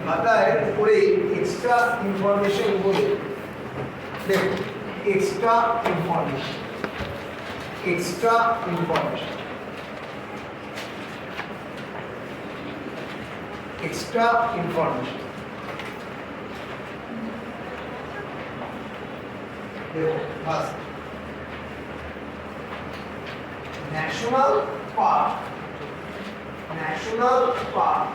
খাতায় উপরে extra information বলে দেখো, extra information, extra information, extra information. দেখো first national park, national park,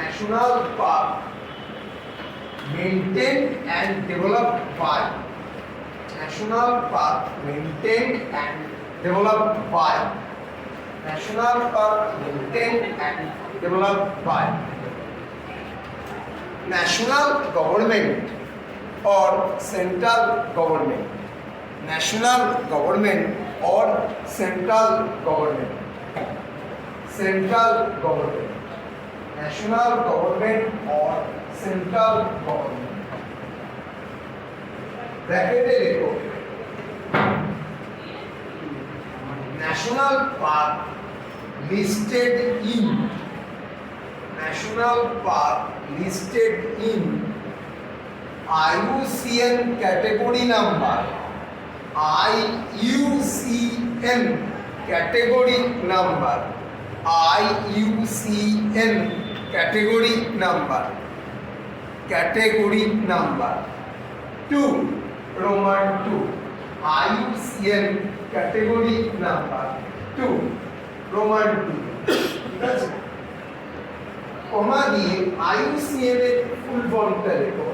national park maintained and developed by, national park maintained and developed by, national park maintained and developed by national government or central government, national government or central government, central government, national government or central government. ব্র্যাকেটে লেখো national park listed in, national park listed in IUCN category number, IUCN category number, IUCN category number, category number 2, Roman 2, IUCN category number 2, Roman 2, ঠিক আছে? কমা দিয়ে IUCN এর ফুল ফর্মটা লেখো,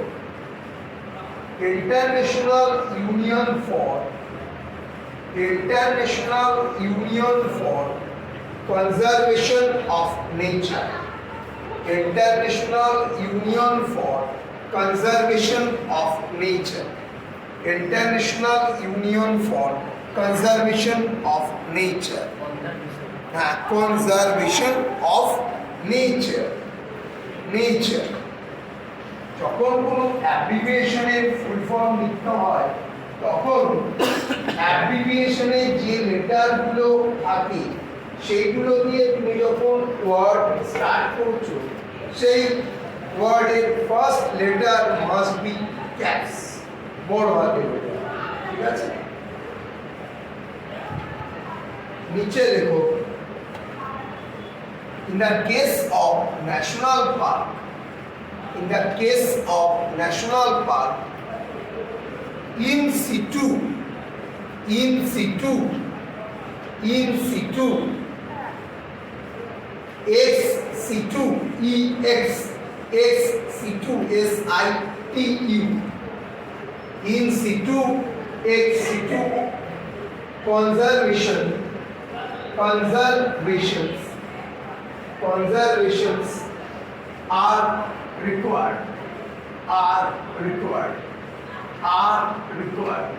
International Union for, International Union for Conservation of Nature, International Union for Conservation of Nature, International Union for Conservation of Nature, Conservation of Nature, Nature। যখন কোনো অ্যাব্রিভিয়েশনের full form লিখতে হয় তখন অ্যাব্রিভিয়েশনে যে লেটারগুলো থাকে সেইগুলো দিয়ে তুমি যখন ওয়ার্ড স্টার্ট করছো সেই ওয়ার্ডের first letter must be caps, বড় হাতের লেটার, ঠিক আছে? নিচে লেখো in the case of national park, in the case of national park, in situ, in situ, in situ, ex situ, ex, ex situ, situ, in situ, ex situ, conservation, conservations, conservations are required, are required, are required।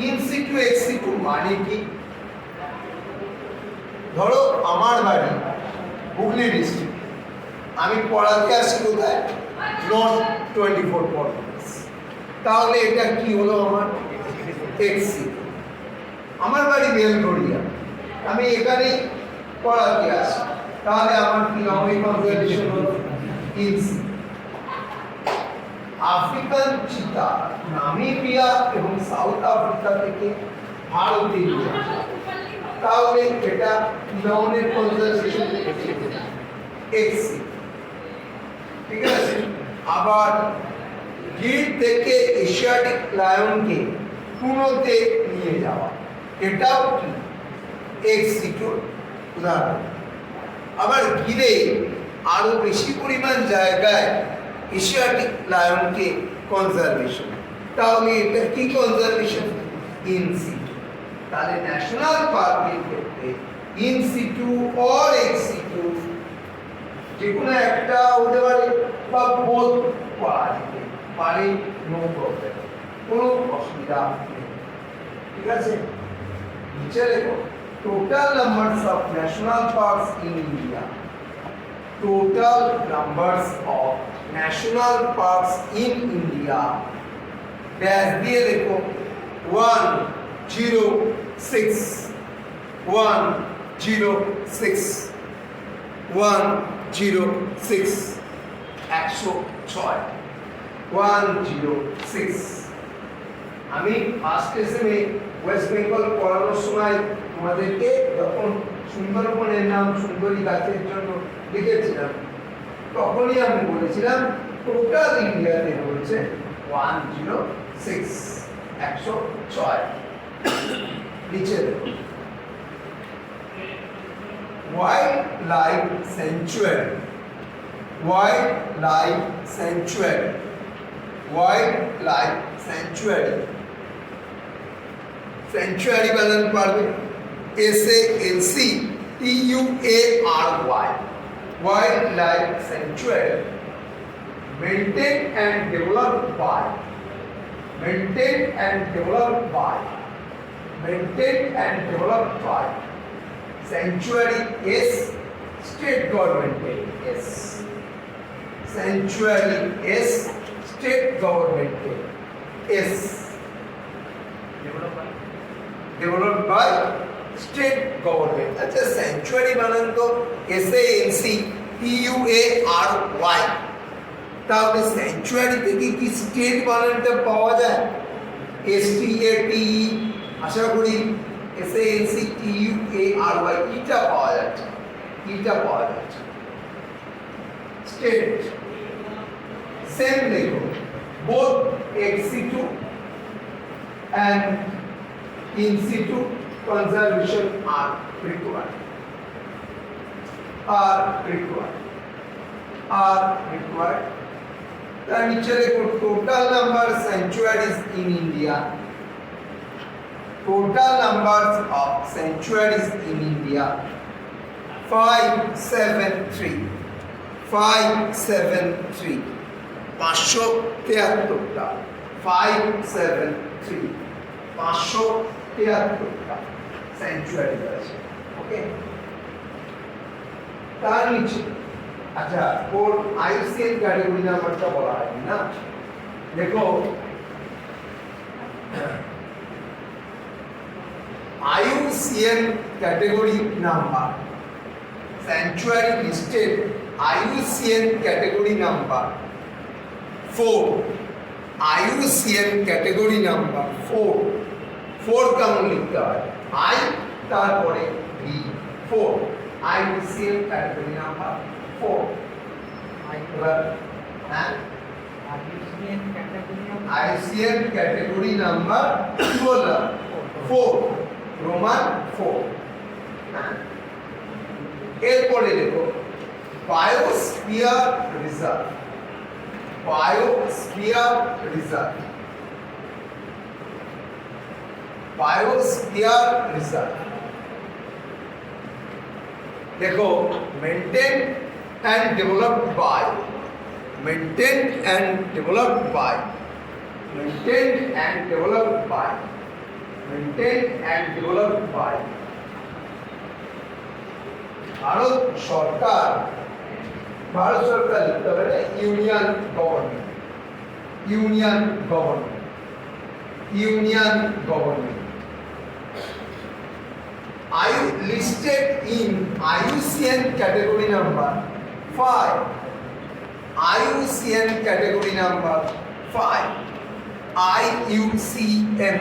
in situ ex situ মানে কি? ধরো আমার বাড়ি Hooghly district, আমি পড়াতে আসি কোথায়? North 24 Parganas, তাহলে এটা কি হলো আমার এক্স সিটি। আমার বাড়ি বেলঘড়িয়া, আমি এখানে পড়াতে আসি, তাহলে আমার কি হবে? কনজারভেশন হলো ইন সিটি। আফ্রিকান চিতা নামিবিয়া এবং সাউথ আফ্রিকা থেকে ভারতে নিয়ে আসা, তাহলে এটা কি ধরনের কনজারভেশন? এক্স সিটি, ঠিক আছে? আবার গির থেকে এশিয়াটিক লায়নকে পুনেতে নিয়ে যাওয়া, এটাও কি এক্স সিটির উদাহরণ। আবার গিরে আরো বেশি পরিমাণ জায়গায় এশিয়াটিক লায়নকে কনজারভেশন, তাহলে এটা কি কনজারভেশন? In situ. তাহলে ন্যাশনাল পার্কের ক্ষেত্রে ইন সিটু অর এক্স সিটু যে কোনো একটা হতে পারে বা বোধ করা যেতে পারে, নো প্রবলেম, কোনো অসুবিধা নেই, ঠিক আছে? নিচে দেখো total numbers of national parks in India, total numbers of national parks in India dash দিয়ে দেখো 1 106 106 106 106 106 আমি ফার্স্ট এসএমএ ওয়েস্ট বেঙ্গল পড়ানোর সময় তোমাদেরকে যখন সুন্দরবনের নাম সুন্দরী গাছের জন্য লিখেছিলাম তখনই আমি বলেছিলাম টোটাল ইন্ডিয়াতে রয়েছে 106 106 নিচে দেখো wildlife sanctuary wildlife sanctuary wildlife sanctuary sanctuary বানান পারবে SANCTUARY wildlife sanctuary maintained and developed by maintained and developed by maintained and developed by sanctuary is state government is sanctuary is state government is developed by state government আচ্ছা sanctuary বানান তো SANCTUARY তাহলে sanctuary থেকে কি state বানানটা পাওয়া যায় STATE আশা করি SANCTUARY এটা পাওয়া যাচ্ছে স্টেট সেম দেখো both ex situ and in situ conservation are required তার নিচে দেখো total number sanctuaries in India total numbers of sanctuaries in India 573 573 573টা 573 573টা sanctuary আছে ওকে তার নিচে আচ্ছা ওর আইসিএন ক্যাটাগরি নাম্বারটা বলা হয়নি না দেখো IUCN category number sanctuary listed IUCN category number 4 IUCN category number 4 কেমন লিখতে হয় I তারপরে V 4 IUCN category number 4 IUCN category number কি বললাম 4 Roman 4 এরপরে দেখো biosphere reserve biosphere reserve देखो maintained and developed by maintained and developed by Bharat সরকার লিখতে হবে union government listed in IUCN category number 5 IUCN category number 5 IUCN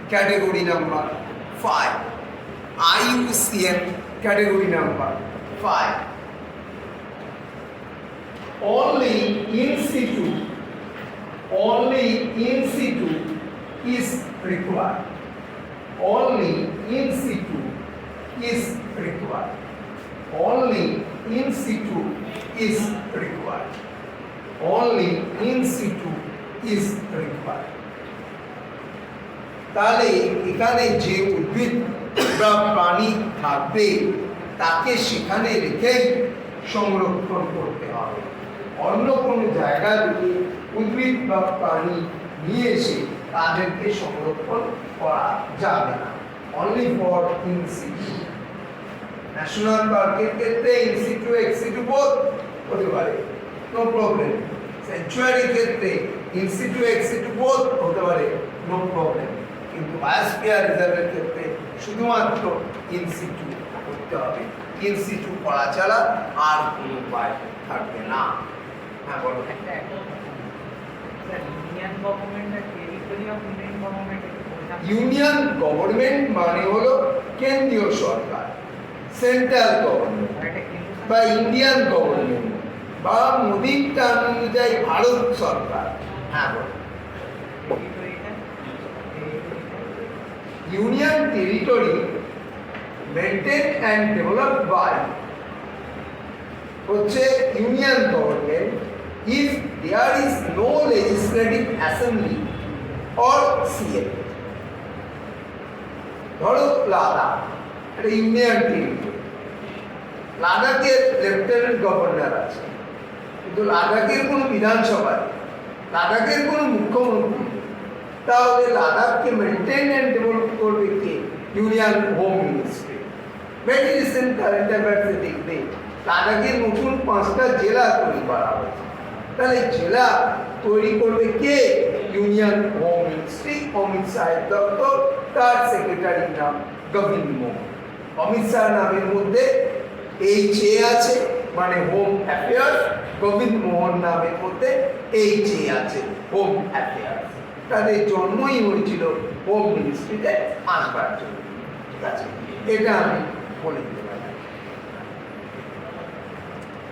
category number 5 IUCN category number 5 only in situ is required only in situ is required only in situ is required only in situ is required তাহলে এখানে যে উদ্ভিদ বা প্রাণী থাকবে তাকে সেখানে রেখেই সংরক্ষণ করতে হবে অন্য কোনো জায়গা থেকে উদ্ভিদ বা প্রাণী নিয়ে এসে তাদেরকে সংরক্ষণ করা যাবে না only for in situ national পার্কের ক্ষেত্রে in situ ex situ both হতে পারে no problem স্যাংচুয়ারি ক্ষেত্রে in situ ex situ both হতে পারে no problem কিন্তু বায়োস্ফিয়ার রিজার্ভের ক্ষেত্রে শুধুমাত্র ইনসিটু করতে হবে। ইনসিটু করা ছাড়া আর কোনো উপায় থাকবে না। হ্যাঁ বলো। ইউনিয়ন গভর্নমেন্ট মানে হলো কেন্দ্রীয় সরকার, সেন্ট্রাল গভর্নমেন্ট বা ইন্ডিয়ান গভর্নমেন্ট বা মোদির টার্ম অনুযায়ী ভারত সরকার। হ্যাঁ বলো। Union territory maintain and develop by হচ্ছে union government if there is no legislative assembly or CM। ধরো লাদাখ একটা ইউনিয়ন টেরিটরি, লাদাখের লেফটেন্যান্ট গভর্নর আছে, কিন্তু লাদাখের কোনো বিধানসভা নেই, লাদাখের কোনো মুখ্যমন্ত্রী নেই, তাহলে লাদাখকে মেনটেন অ্যান্ড ডেভেলপ করবে কে? Union home ministry. Very recent current অ্যাফেয়ার্সে দেখবে লাদাখের নতুন 5টা জেলা তৈরি করা হয়েছে। তাহলে জেলা তৈরি করবে কে? ইউনিয়ন হোম মিনিস্ট্রি, অমিত শাহের দপ্তর, তার সেক্রেটারির নাম গোবিন্দ মোহন। অমিত শাহ নামের মধ্যে HA আছে মানে হোম অ্যাফেয়ার্স, গোবিন্দ মোহন নামের মধ্যে HA আছে হোম অ্যাফেয়ার্স। তাদের জন্মই হয়েছিল হোম মিনিস্ট্রিতে আনবার জন্য। ঠিক আছে, এটা আমি বলে দিতে পারি।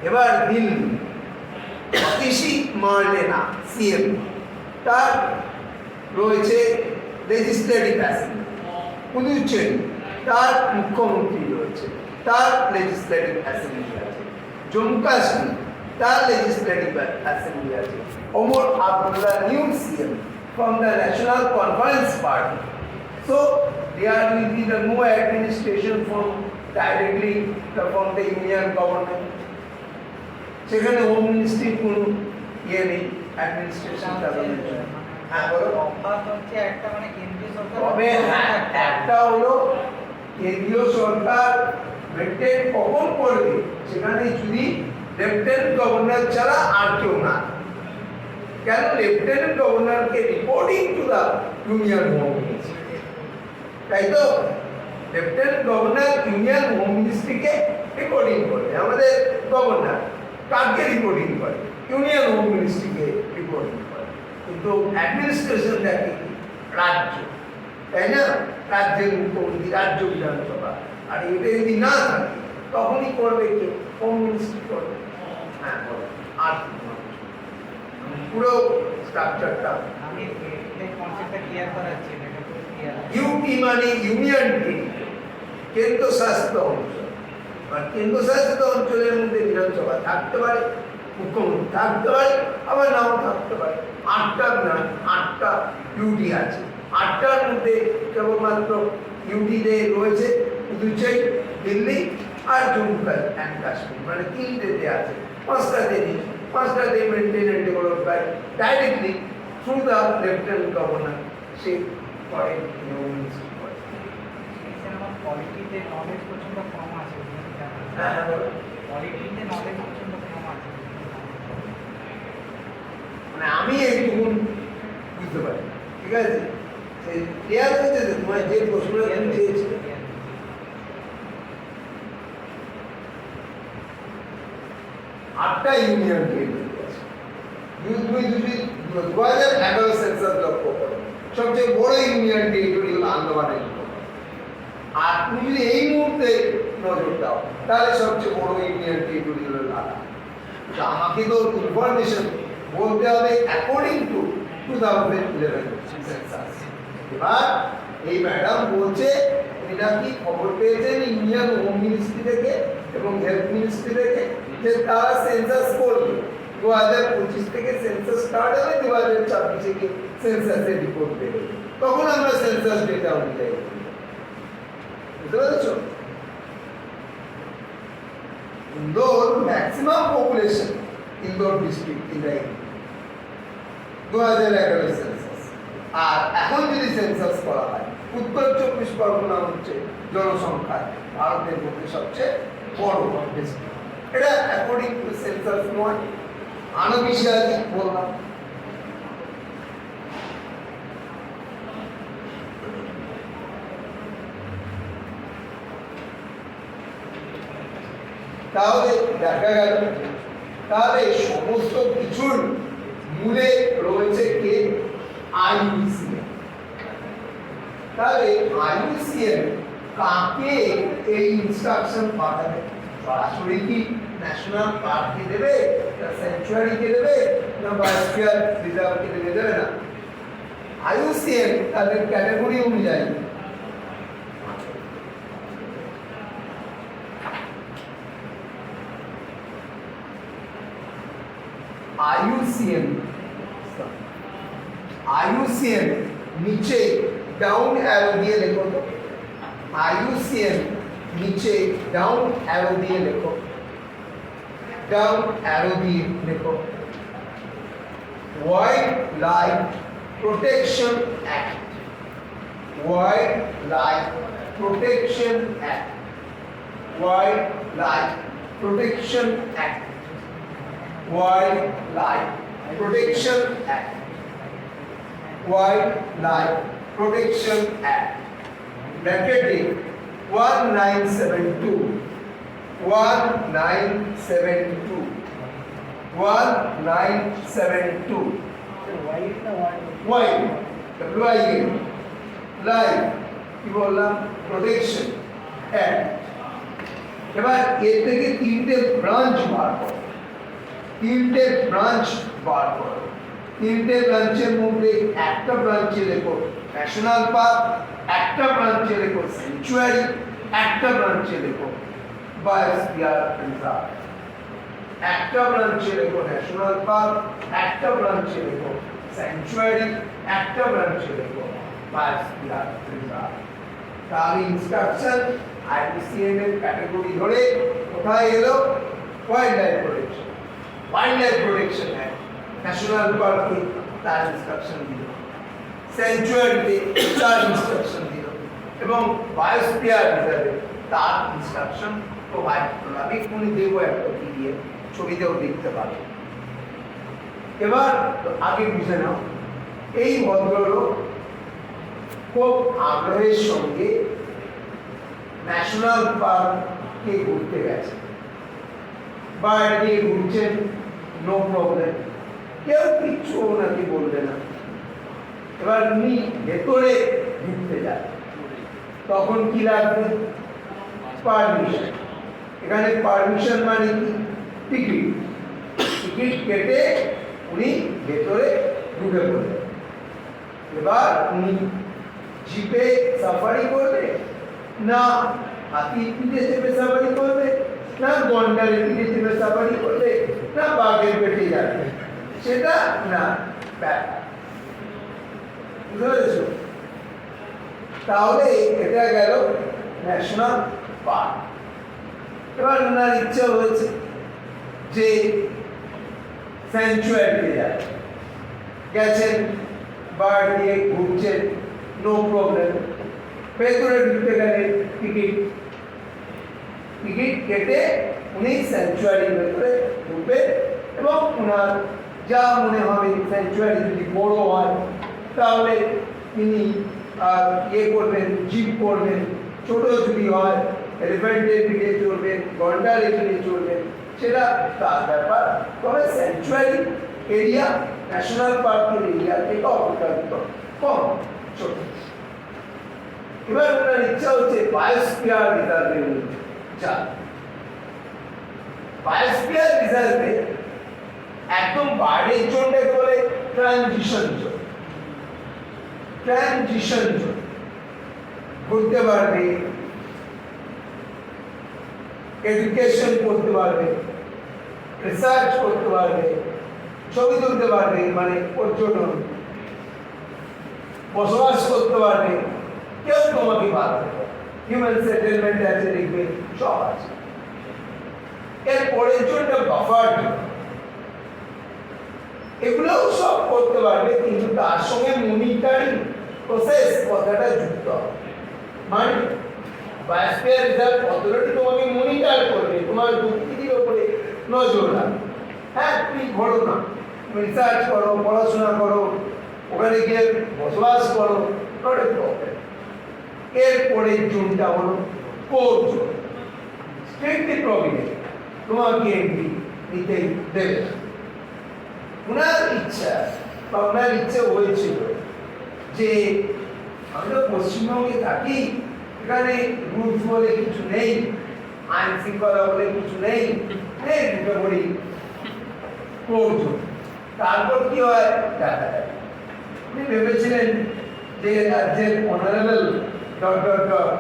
এবার দিল্লি, অতিশী মার্লেনা CM, তার রয়েছে লেজিসলেটিভ অ্যাসেম্বলি। পুদুচেরি, তার মুখ্যমন্ত্রী রয়েছে, তার লেজিসলেটিভ অ্যাসেম্বলি আছে। জম্মু কাশ্মীর, তার লেজিসলেটিভ অ্যাসেম্বলি আছে। Omar Abdullah new CM from the National Conference Party. So there will be no administration directly from the union government. সেখানে হোম মিনিস্ট্রির কোনো ইয়ে নেই, অ্যাডমিনিস্ট্রেশন চালানোর জন্য। হ্যাঁ বলো। তবে হ্যাঁ, একটা হলো কেন্দ্রীয় সরকার মেনটেন কখন করবে, সেখানে যদি লেফটেন্যান্ট গভর্নর ছাড়া আর কেউ না। কেন? লেফটেন্যান্ট গভর্নরকে reporting to the union home ministry, তাই তো? লেফটেন্যান্ট গভর্নর ইউনিয়ন হোম মিনিস্ট্রিকে রিপোর্টিং করবে। আমাদের গভর্নর কাকে রিপোর্টিং করে? ইউনিয়ন হোম মিনিস্ট্রিকে রিপোর্টিং করে। কিন্তু অ্যাডমিনিস্ট্রেশন দেখে কি? রাজ্য, তাই না? রাজ্যের মুখ্যমন্ত্রী, রাজ্য বিধানসভা। আর এটা যদি না থাকে তখনই করবে কে? হোম মিনিস্ট্রি করবে। হ্যাঁ বলো। আর পুরো স্ট্রাকচারটা আমি এই কনসেপ্টটা ক্লিয়ার করাচ্ছি, এটা পুরো ক্লিয়ার। ইউটি মানে ইউনিয়ন টেরিটরি, কেন্দ্রশাসিত অঞ্চল। আর কেন্দ্রশাসিত অঞ্চলের মধ্যে বিধানসভা থাকতে পারে, মুখ্যমন্ত্রী থাকতে পারে, আবার নাও থাকতে পারে। 8টা ইউটি আছে। 8টার মধ্যে কেবলমাত্র ইউটিতে রয়েছে পুদুচেরি, দিল্লি আর জম্মু অ্যান্ড কাশ্মীর, মানে 3টেতে আছে। 5টাতে নেই। 5টাতে maintain and develop by directly through the lieutenant governor. সে করে মিনিস্ট্রি করে। পলিটিতে নলেজ প্রচন্ড কম আছে। হ্যাঁ বলো। পলিটিতে নলেজ প্রচন্ড কম আছে। মানে আমি এইটুকু বুঝতে পারি। ঠিক আছে, ক্লিয়ার হয়েছে যে তোমার যে প্রশ্নটা আমি চেয়েছি। 8টা ইউনিয়ন টেরিটরি আছে। 2011 সেন্সাস লক্ষ্য করো, সবচেয়ে বড় ইউনিয়ন টেরিটরি হলো আন্দামানের নিকোবর। আর তুমি যদি এই মুহূর্তে নজর দাও তাহলে সবচেয়ে বড় ইউনিয়ন টেরিটরি হলো লাদাখ। আমাকে তো ইনফরমেশন বলতে হবে অ্যাকর্ডিং টু 2011 সেন্সাস। এবার এই ম্যাডাম বলছে এটা কি খবর পেয়েছেন ইউনিয়ন হোম মিনিস্ট্রি থেকে এবং হেলথ মিনিস্ট্রি থেকে যে তারা সেন্সাস করবে। 2025 থেকে সেন্সাস স্টার্ট হবে, 2026 থেকে সেন্সাসের রিপোর্ট দেবে। তখন আমরা সেন্সাস ডেটা অনুযায়ী বুঝতে পেরেছ? Indore maximum population Indore district in the 2011 census. আর এখন যদি সেন্সাস করা হয়, উত্তর 24 পরগনা হচ্ছে জনসংখ্যায় ভারতের মধ্যে সবচেয়ে বড় ডিস্ট্রিক্ট। এটা অ্যাকর্ডিং টু সেন্সাস নয়, আনবিশ্বাসী বললাম। তাহলে দেখা গেল তাহলে সমস্ত কিছুর মূলে রয়েছে কে আইইউসিএন। তাহলে আইইউসিএন কাকে এই ইনস্ট্রাকশন পাঠাবে? সরাসরি কি ন্যাশনাল পার্ককে দেবে, না স্যাংচুয়ারিকে দেবে, না বায়োস্ফিয়ার রিজার্ভকে দেবে? দেবে না। আইইউসিএন তাদের ক্যাটাগরি অনুযায়ী আইইউসিএন নিচে ডাউন অ্যারো দিয়ে লেখো তো। আইইউসিএন নিচে ডাউন অ্যারো দিয়ে লেখো, ডাউন অ্যারো দিয়ে লেখো। Wild life protection act, wild life protection act, wild life protection act, Wildlife Protection Act, Wildlife Protection Act, bracketed 1972, 1972, 1972. white na white Wild, W-I-L, life, কি বললাম, প্রোটেকশন অ্যাক্ট। এবার এর থেকে তিনটে ব্রাঞ্চ বার করো, তিনটে ব্রাঞ্চ বার করো। তিনটে ব্রাঞ্চের মধ্যে একটা ব্রাঞ্চে লেখো ন্যাশনাল পার্ক, একটা ব্রাঞ্চে লেখো স্যাংচুয়ারি, একটা ব্রাঞ্চে লেখো বায়োস্ফিয়ার রিজার্ভ। একটা ব্রাঞ্চে লেখো ন্যাশনাল পার্ক, একটা ব্রাঞ্চে লেখো স্যাংচুয়ারি, একটা ব্রাঞ্চে লেখো বায়োস্ফিয়ার রিজার্ভ। তাহলে ইনস্ট্রাকশন আইইউসিএন এর ক্যাটাগরি ধরে কোথায় এলো? Wild life protection, wild life protection act. National পার্কে তার ইনস্ট্রাকশন দিল, স্যাংচুয়ারিতে তার ইনস্ট্রাকশন দিল, এবং বায়োস্ফিয়ার রিজার্ভে তার ইনস্ট্রাকশন প্রোভাইড করলো। আমি এক্ষুনি দেবো একটা পিডিএফ, ছবিতেও দেখতে পাবে। এবার আগে বুঝে নাও, এই ভদ্রলোক খুব আগ্রহের সঙ্গে ন্যাশনাল পার্কে ঘুরতে গেছে, বাইরে দিয়ে ঘুরছেন, নো প্রবলেম, কেউ কিচ্ছু ওনাকে বলবে না। এবার উনি ভেতরে ঢুকতে যান, তখন কি লাগবে? পারমিশন। এখানে পারমিশন মানে কি? টিকিট। টিকিট কেটে উনি ভেতরে ঢুকে পড়লেন। এবার উনি জিপে সাফারি করবে, না হাতির পিঠে চেপে সাফারি করবে, না গন্ডারের পিঠে চেপে সাফারি করবে, না বাঘের পেটে যাবে, সেটা না ব্যাপার। বুঝতে পেরেছ? তাহলে এটা গেল ন্যাশনাল পার্ক। এবার ওনার ইচ্ছা হয়েছে যে স্যাংচুয়ারিতে যাবে, গেছেন, বার্ড দিয়ে ঘুরছেন, নো প্রবলেম। ভেতরে ঢুকতে গেলে টিকিট, টিকিট কেটে উনি স্যাংচুয়ারির ভেতরে ঢুকবে, এবং ওনার যা মনে হবে, স্যাংচুয়ারি যদি বড় হয় তাহলে তিনি ইয়ে করবেন, জিপ করবেন, ছোট যদি হয় এলিফ্যান্টের পিঠে চড়বেন, গন্ডারের পিঠে চড়বেন, সেটা তার ব্যাপার। তবে স্যাংচুয়ারি এরিয়া ন্যাশনাল পার্কের এরিয়া থেকে অপেক্ষাকৃত কম ছোট। এবার ওনার ইচ্ছা হচ্ছে বায়োস্ফিয়ার রিজার্ভে যান। বায়োস্ফিয়ার রিজার্ভে একদম বাইরের জোনটাকে বলে ট্রানজিশন জোন। ট্রানজিশন জোন ঘুরতে পারবে, এডুকেশন করতে পারবে, রিসার্চ করতে পারবে, ছবি তুলতে পারবে, মানে পর্যটন, বসবাস করতে পারবে, কেউ তোমাকে পারবে, হিউম্যান সেটেলমেন্ট আছে, দেখবে সব আছে। এর পরের জন্য বাফার জোন, এগুলোও সব করতে পারবে, কিন্তু তার সঙ্গে মনিটরিং প্রসেস কথাটা যুক্ত হবে। মানে বায়োস্ফিয়ার রিজার্ভ অথরিটি তোমাকে মনিটর করবে, তোমার দুর্নীতির উপরে নজর রাখবে। হ্যাঁ, তুমি ঘোরো না, রিসার্চ করো, পড়াশোনা করো, ওখানে গিয়ে বসবাস করো, নট এ প্রবলেম। এরপরে জোনটা হলো কোর জোন, স্ট্রিক্টলি প্রভিডেন্ট। তোমাকে এন্ট্রি নিতেই দেবে না। ওনার ইচ্ছা বা ওনার ইচ্ছে হয়েছিল যে আমরা পশ্চিমবঙ্গে থাকি, এখানে রুলস বলে কিছু নেই, আইন শৃঙ্খলা বলে কিছু নেই, দুটো করি করছো। তারপর কি হয় দেখা যায় উনি ভেবেছিলেন যে রাজ্যের honourable dot dot dot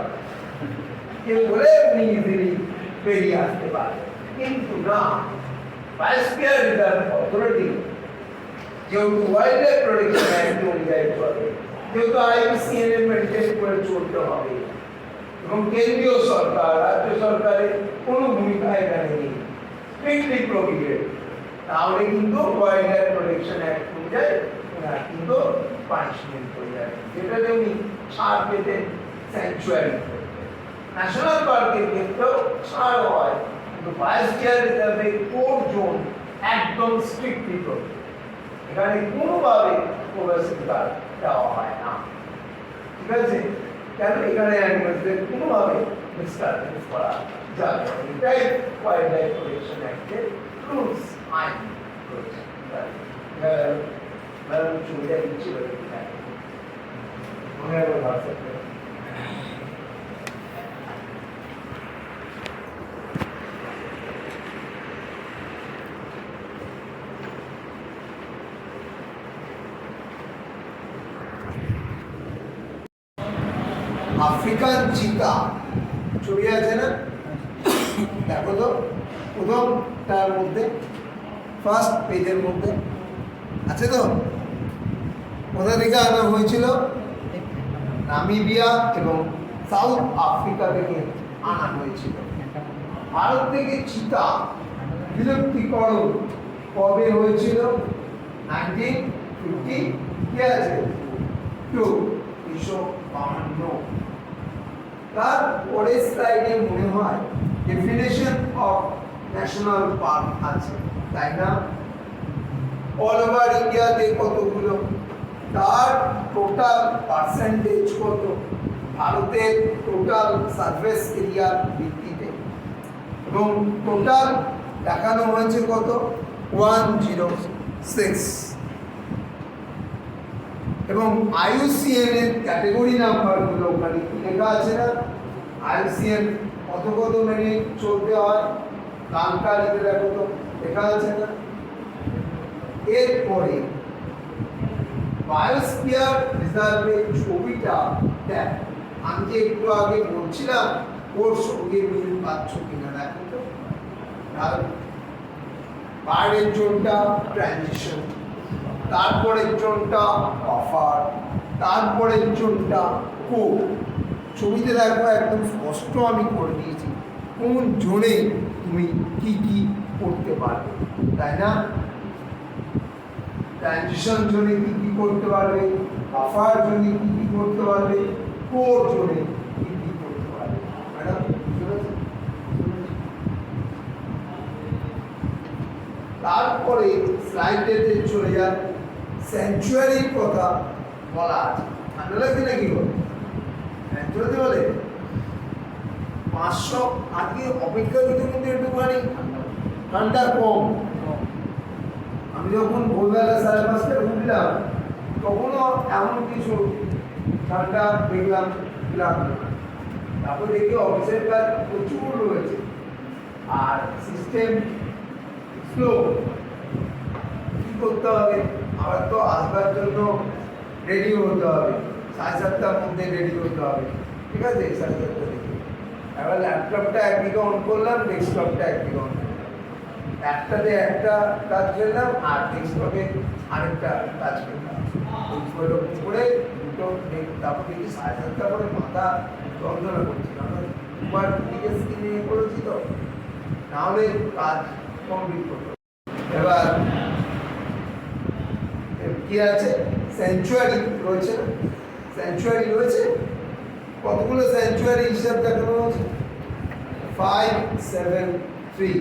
K বলে উনি ইজিলি বেরিয়ে আসতে পারে, কিন্তু না, বায়োস্ফিয়ার রিজার্ভ অথরিটি যেহেতু ওয়াইল্ড লাইফ প্রোটেকশন অ্যাক্ট অনুযায়ী চলে, যেহেতু আইউসিএন মেনটেন করে চলতে হবে এবং কেন্দ্রীয় সরকার রাজ্য সরকারের কোনো ভূমিকা এখানে নেই, স্ট্রিক্টলি প্রহিবিটেড, তাহলে কিন্তু ওয়াইল্ড লাইফ প্রোটেকশন অ্যাক্ট অনুযায়ী ওনার কিন্তু পানিশমেন্ট হয়ে যাবে, যেটাতে উনি ছাড় পেতেন স্যাংচুয়ারি। ন্যাশনাল পার্কের ক্ষেত্রেও ছাড় হয়, কিন্তু বায়োস্ফিয়ার রিজার্ভে কোর জোন একদম স্ট্রিক্টলি প্রহিবিটেড, এখানে কোনোভাবে প্রবেশাধিকার দেওয়া হয় না, ঠিক আছে? কেন? এখানে অ্যানিমেলসদের কোনোভাবে ডিস্টার্বেন্স করা যাবে না, এটাই ওয়াইল্ড লাইফ প্রোটেকশন অ্যাক্টের রুলস, আইন রয়েছে। ম্যাডাম ছবিটা দিচ্ছিল মনে হয় হোয়াটসঅ্যাপে। আফ্রিকান চিতা ছবি আছে না, দেখো তো প্রথমটার মধ্যে ফার্স্ট পেজের মধ্যে আছে তো, কোথা থেকে আনা হয়েছিল? নামিবিয়া এবং সাউথ আফ্রিকা থেকে আনা হয়েছিল। ভারত থেকে চিতা বিলুপ্তিকরণ কবে হয়েছিল? 1950 কি আছে 1952। তার পরের স্লাইডে মনে হয় ডেফিনেশন অফ ন্যাশনাল পার্ক আছে, তাই না? অল ওভার ইন্ডিয়াতে কতগুলো, তার টোটাল পার্সেন্টেজ কত ভারতের টোটাল সারফেস এরিয়ার ভিত্তিতে, এবং টোটাল দেখানো হয়েছে কত 106, এবং আইইউসিএন এর ক্যাটাগরি নাম্বারগুলো ওখানে লেখা আছে না, আইইউসিএন কত কত মেনে চলতে হয়, কালকালিতে দেখো তো লেখা আছে না। এরপরে বায়োস্ফিয়ার রিজার্ভের ছবিটা দেখ, আমি যে একটু আগে বলছিলাম ওর সঙ্গে মিল পাচ্ছ কিনা দেখো তো। বাইরের জোনটা ট্রানজিশন, তারপরের জোনটা অফার, তারপরের জোনটা কোর। ছবিতে দেখো একদম স্পষ্ট আমি করে দিয়েছি কোন জোনে তুমি কি কি করতে পারবে, তাই না? ট্রানজিশন জোনে কি কি করতে পারবে, অফার জোনে কি কি করতে পারবে, কোর জোনে কি কি করতে পারবে। ম্যাডাম তারপরে স্লাইডেতে চলে যান, স্যাংচুয়ারির কথা বলা আছে, ঠান্ডা লাগছে নাকি বলে? স্যাংচুয়ারি বলে 500, আজকে অপেক্ষাকৃত কিন্তু একটুখানি ঠান্ডা কম। আমি যখন ভোরবেলা 5:30টায় উঠলাম তখনও এমন কিছু ঠান্ডা দেখলাম লাগলো না, তারপর দেখি অফিসের কাজ প্রচুর রয়েছে আর সিস্টেম স্লো। কি করতে হবে? আবার তো আসবার জন্য রেডি হতে হবে, 7:30টার মধ্যে রেডি হতে হবে, ঠিক আছে? 7:30 থেকে এবার ল্যাপটপটা একদিকে অন করলাম, ডেস্কটপটা একদিকে অন করলাম, একটাতে একটা কাজ করলাম আর ডেস্কটপে আরেকটা কাজ করলাম, করে দুটো তারপর দেখি 7:30 করে মাথা যন্ত্রণা করছি, কারণ দুবার দিকে স্ক্রিনে করেছি তো, নাহলে কাজ কমপ্লিট করতে। এবার কি আছে? স্যাংচুয়ারি রয়েছে না, স্যাংচুয়ারি রয়েছে, কতগুলো স্যাংচুয়ারি হিসাব দেখানো হয়েছে? 573,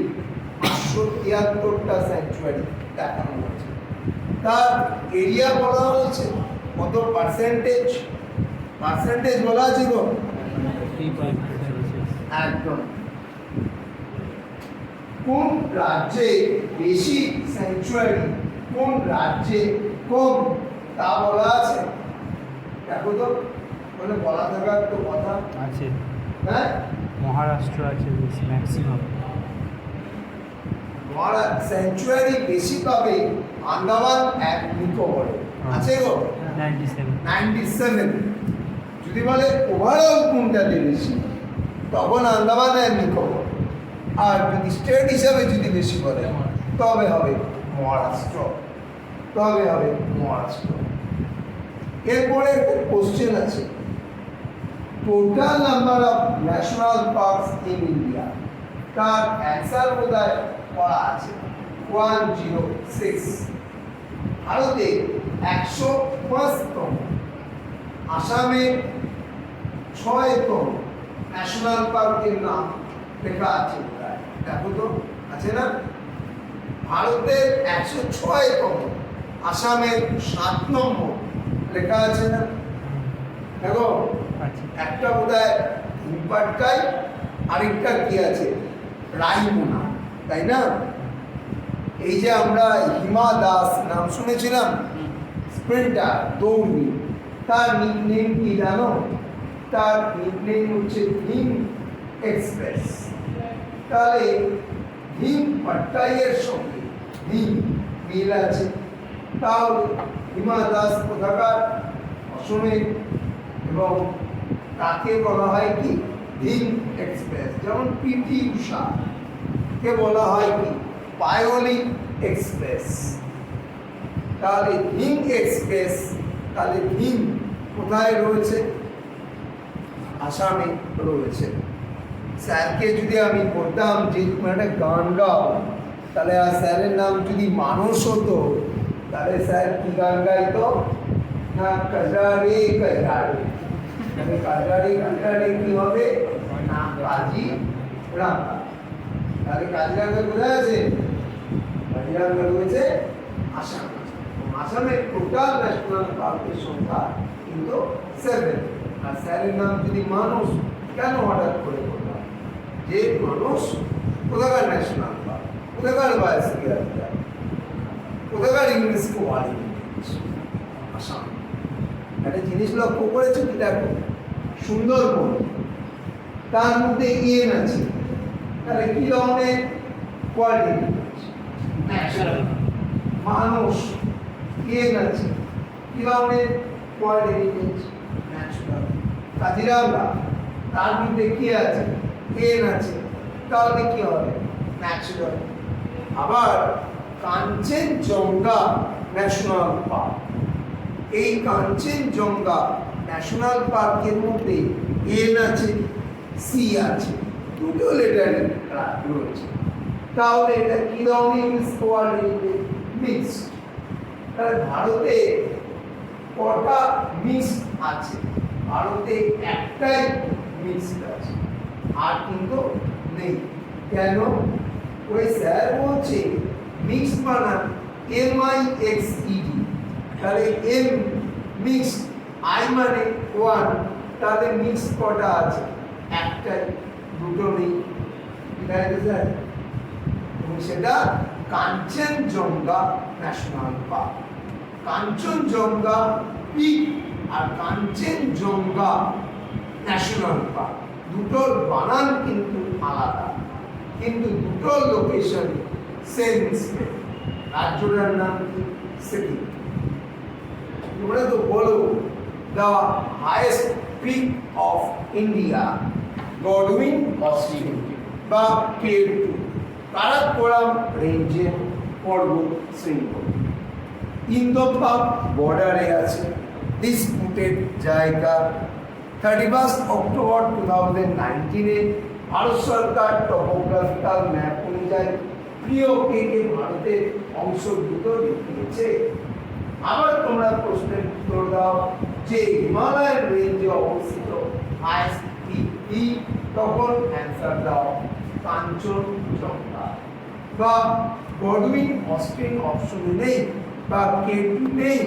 573টা স্যাংচুয়ারি দেখানো হয়েছে। তার এরিয়া বলা হয়েছে কত পার্সেন্টেজ, পার্সেন্টেজ বলা আছে গো, 3.76 একদম কোন রাজ্যে বেশি স্যাংচুয়ারি, কোন রাজ্যে কম, তা বলা আছে? দেখো তো, মানে বলা থাকার তো কথা। আছে, হ্যাঁ, মহারাষ্ট্র আছে বেশি ম্যাক্সিমাম। স্যাংচুয়ারি বেশি পাবে আন্দামান অ্যান্ড নিকোবরে, আছে গো 97। 97। যদি বলে ওভারঅল কোনটাতে বেশি, তখন আন্দামান অ্যান্ড নিকোবর। আর যদি স্টেট হিসাবে যদি বেশি বলে, তবে হবে মহারাষ্ট্র, তবে হবে মহারাষ্ট্র। এরপরে একটা কোশ্চেন আছে, total number of national parks in India, তার অ্যান্সার বোধহয় করা আছে 106। ভারতে 105তম, আসামে 6তম ন্যাশনাল পার্কের নাম লেখা আছে বোধহয়। দেখো তো, আছে না? ভারতের 106তম, আসামের 7 নম্বর লেখা আছে না? দেখো, আছে। একটা বোধহয় হিমপাটকাই, আরেকটা কি আছে রাইমোনা, তাই না? এই যে আমরা হিমা দাস নাম শুনেছিলাম, স্প্রিন্টার, দৌড়বি, তার নিকনেম কি জানো? তার নিকনেম হচ্ছে হিম এক্সপ্রেস। তাহলে হিম পাটকাইয়ের সঙ্গে হিম মিল আছে। তাহলে হিমা দাস কোথাকার? অসমের। এবং তাকে বলা হয় কি হিম এক্সপ্রেস। যেমন পিটি উষা কে বলা হয় কি পায়োলিক এক্সপ্রেস। তাহলে হিম এক্সপ্রেস, তাহলে হিম কোথায় রয়েছে? আসামে রয়েছে। স্যারকে যদি আমি বলতাম যে তুমি একটা গান গাও, তাহলে আর স্যারের নাম যদি মানস হতো, তাহলে স্যার কি গান গাইতো? না কাজারে কাজারে। তাহলে কাজারে কাজারে কি হবে? না কাজি রাঙ্গা। তাহলে কাজিরাঙ্গা কোথায় আছে? কাজিরাঙ্গা রয়েছে আসাম। আসামের টোটাল ন্যাশনাল পার্কের সংখ্যা কিন্তু 7। আর স্যারের নাম যদি মানুষ, কেন হঠাৎ করে বললাম যে মানুষ কোথাকার ন্যাশনাল পার্ক, কোথাকার বায়োস্ফিয়ার, কোথাকার ইউনেস্কো ওয়ার্ল্ড হেরিটেজ? আসাম। একটা জিনিস লক্ষ্য করেছো কি? দেখো, সুন্দরবন, তার মধ্যে ইয়েন আছে, তাহলে কি ধরনের কোয়ালিটি? ন্যাচারাল। মানুষ, ইয়েন আছে, কি ধরনের কোয়ালিটি? ন্যাচারাল। কাজিরাঙ্গা, তার মধ্যে কি আছে? ইয়েন আছে, তাহলে কি হবে? ন্যাচারাল। আবার কাঞ্চনজঙ্ঘা ন্যাশনাল পার্ক, এই কাঞ্চনজঙ্ঘা ন্যাশনাল পার্কের মধ্যে এন আছে, সি আছে, দুটো লেটারই রয়েছে। তাহলে এটা কি ধরনের মিক্সড? তাহলে ভারতে কটা মিক্সড আছে? ভারতে একটাই মিক্সড আছে, আর কিন্তু নেই। কেন? ওই স্যার বলছে মিক্সড বানান MIXED। তাহলে এম মিক্সড, আই মানে 1, তাহলে মিক্সড কটা আছে? একটাই, দুটো নেই। স্যার, এবং সেটা Kanchenjunga national park. Kanchenjunga peak আর কাঞ্চনজঙ্ঘা ন্যাশনাল পার্ক, দুটোর বানান কিন্তু আলাদা, কিন্তু দুটোর লোকেশন সেম স্টেট। রাজ্যটার নাম কি? সিকিম। তোমরা তো বলো the highest peak of India, Godwin Austen বা K2, কারাকোরাম রেঞ্জের পর্বত শৃঙ্গ। ইন্দো-পাক বর্ডারে আছে, ডিসপুটেড জায়গা। 31 অক্টোবর 2019-এ ভারত সরকার টপোগ্রাফিক্যাল ম্যাপ অনুযায়ী প্রিয়কে ভারতের অংশ দুটো দেখিয়েছে। আবার তোমরা প্রশ্নের উত্তর দাও যে হিমালয়ের রেঞ্জে অবস্থিত হাইয়েস্ট পিক কি? তখন অ্যান্সার দাও কাঞ্চনজঙ্ঘা। বা গডউইন অস্টিন অপশনে নেই, বা K2 নেই,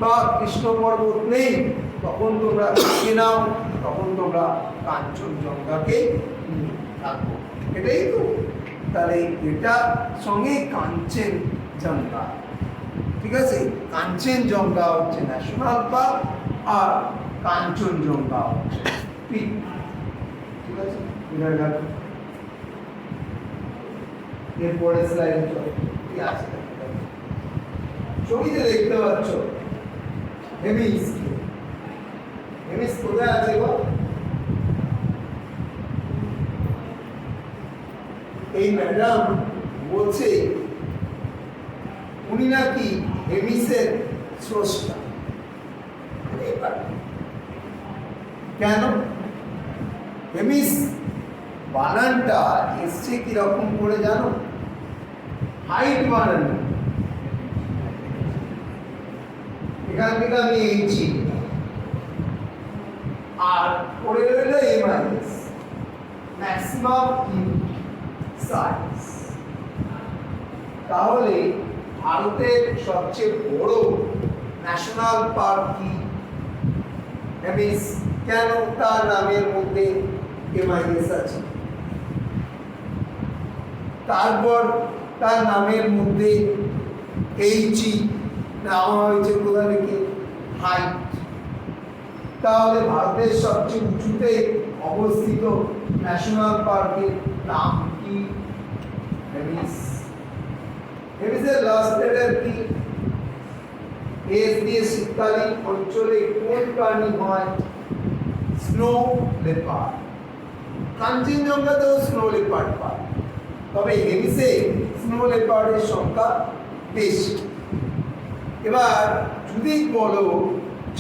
বা কৃষ্ণ পর্বত নেই, তখন তোমরা লিখে নাও, তখন তোমরা কাঞ্চনজঙ্ঘাকে থাকবো। এটাই তো তাহলে এটা সঙ্গে কাঞ্চনজঙ্ঘা, ঠিক আছে? কাঞ্চনজঙ্ঘা হচ্ছে ন্যাশনাল পার্ক আর কাঞ্চনজঙ্ঘা হচ্ছে পিক, ঠিক আছে? বুঝা গেল? এরপরে স্লাইড কি আছে ছবিতে দেখতে পাচ্ছ হেমিস। হেমিস কোথায় আছে গো? এই ম্যাডাম বলছে উনি নাকি হেমিসের স্রষ্টা। কেন? হেমিস বানানটা এসছে কিরকম করে জানো? হাইট বানান, এখান থেকে আমি এইছি আর পড়ে রইল এ মাইনাস ম্যাক্সিমাম ইন সাইজ। তাহলে ভারতের সবচেয়ে বড় ন্যাশনাল পার্ক কি? হেমিস। কেন? তার নামের মধ্যে এ মাইনাস আছে। তারপর তার নামের মধ্যে এইচই নেওয়া হয়েছে কোথা থেকে? হাইট। তাহলে ভারতের সবচেয়ে উঁচুতে অবস্থিত ন্যাশনাল পার্কের নাম কি? হেমিস। হেমিসের লাস্ট লেটার কি? এস দিয়ে শীতকালীন অঞ্চলে কোন প্রাণী হয়? Snow leopard. কাঞ্চনজঙ্ঘাতেও স্নো লেপার্ড পায়, তবে হেমিসে স্নো লেপার্ডের সংখ্যা বেশি। এবার যদি বলো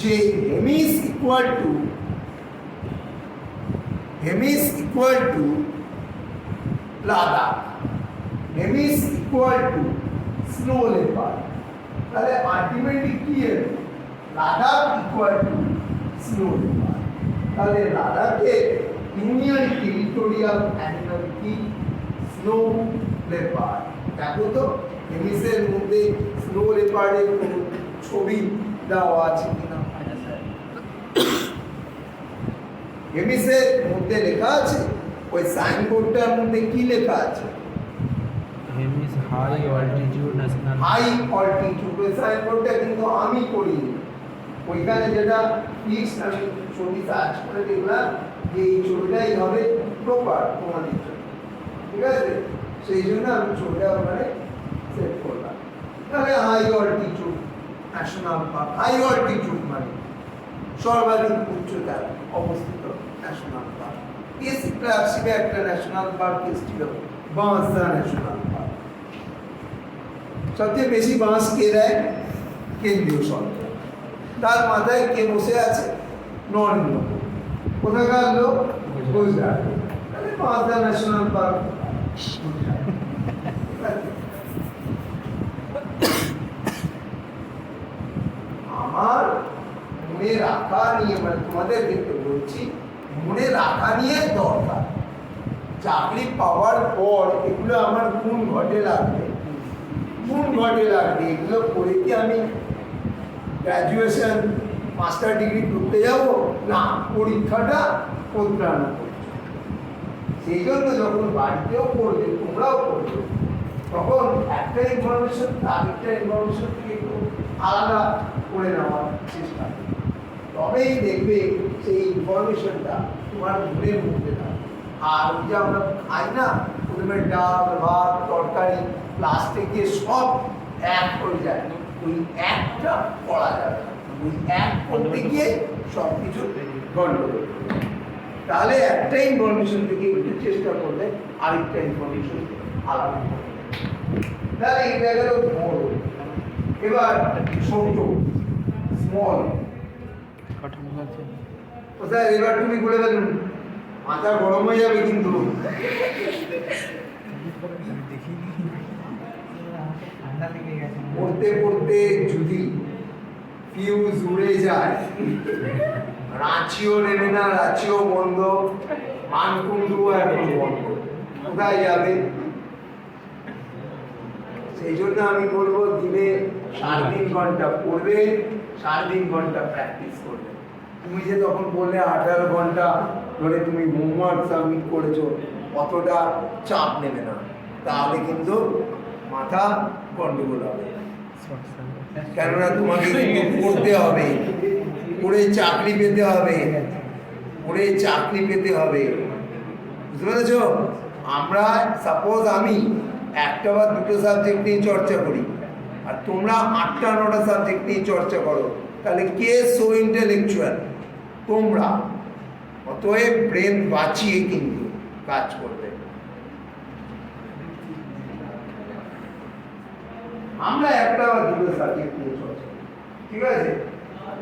যে Hemis equal to Ladakh, Hemis equal to snow leopard, তাহলে আলটিমেটলি কি এলো? Ladakh equal to snow leopard. তাহলে লাদাখের ইউনিয়ন টেরিটোরিয়াল অ্যানিমাল কি? Snow leopard. দেখো তো হেমিসের মধ্যে স্নো লেপার্ডের কোনো ছবি দেওয়া আছে কিনা? হেমিসের মধ্যে লেখা আছে, ওই সাইনবোর্ডটার মধ্যে কি লেখা আছে? Hemis high altitude national high altitude. ওই সাইনবোর্ডটা কিন্তু আমি করিনি, ওইখানে যেটা ফিক্স আমি ছবি সার্চ করে দেখলাম যে এই ছবিটাই হবে প্রপার তোমাদের জন্য, ঠিক আছে? সেই জন্য আমি ছবিটা ওখানে সেট করলাম। তাহলে high altitude national park, high altitude মানে সর্বাধিক উচ্চতায় অবস্থিত ন্যাশনাল পার্ক। এস ক্লাসিকে একটা ন্যাশনাল পার্ক এসেছিল, বাঁশদা ন্যাশনাল পার্ক। সবচেয়ে বেশি বাঁশ কে দেয়? কেন্দ্রীয় সরকার। তার মাথায় কে বসে আছে? নরেন্দ্র মোদী। কোথাকার লোক? গুজরাট। তাহলে বাঁশদা ন্যাশনাল পার্ক আমার মনে রাখা নিয়ে, মানে তোমাদের দেখতে বলছি, মনে রাখা নিয়ে দরকার। চাকরি পাওয়ার পর এগুলো আমার গুণ ঘটে লাগবে, এগুলো করে কি আমি গ্র্যাজুয়েশন মাস্টার ডিগ্রি করতে যাব? না, পরীক্ষাটা প্রত্যাহার করছি। সেই জন্য যখন বাড়িতেও পড়বে, তোমরাও পড়বে, তখন একটা ইনফরমেশন আরেকটা ইনফরমেশন থেকে একটু আলাদা করে নেওয়ার চেষ্টা করবে, তবেই দেখবে সেই ইনফরমেশনটা তোমার মনের মধ্যে থাকে। আর ওই যে আমরা খাই না প্রথমে ডাল ভাত তরকারি, লাস্টে গিয়ে সব এক হয়ে যায়, ওই একটা করা যাবে না, ওই এক করতে গিয়ে সব কিছু গন্ডগোল। তাহলে একটা ইনফরমেশন থেকে একটু চেষ্টা করলে আরেকটা ইনফরমেশন আলাদা হবে। তাহলে এই জায়গাটা বড়। এবার ছোট, স্মল কোথায়? এবার তুমি বলে দেবেন, মাথা গরম হয়ে যাবে কিন্তু। ঠান্ডা লেগে গেছে। পড়তে পড়তে যদি ফিউজ উড়ে যায়, রাঁচিও নেবে না, রাঁচিও বন্ধ, মানকুণ্ডু এখন বন্ধ, কোথায় যাবে? সেই জন্য আমি বলবো দিনে 3.5 ঘন্টা পড়বে, 3.5 ঘন্টা প্র্যাকটিস করবে। তুমি যে তখন বললে 18 ঘন্টা ধরে তুমি হোমওয়ার্ক সাবমিট করেছো, অতটা চাপ নেবে না। তাহলে কিন্তু মাথা গন্ডগোল হবে। शॉर्ट सर्किट কেননা তোমাকে কিন্তু পড়তে হবে, পড়ে চাকরি পেতে হবে, পড়ে চাকরি পেতে হবে, বুঝতে পেরেছ? আমরা সাপোজ আমি একটা বা দুটো সাবজেক্ট নিয়ে চর্চা করি, আর তোমরা 8টা-9টা সাবজেক্ট নিয়ে চর্চা করো, তাহলে কে সো ইন্টেলেকচুয়াল? তোমরা। অতএব ব্রেন বাঁচিয়ে কিন্তু কাজ করবে। আমরা একটা বা দুটো সাবজেক্ট নিয়ে চর্চা করি, ঠিক আছে?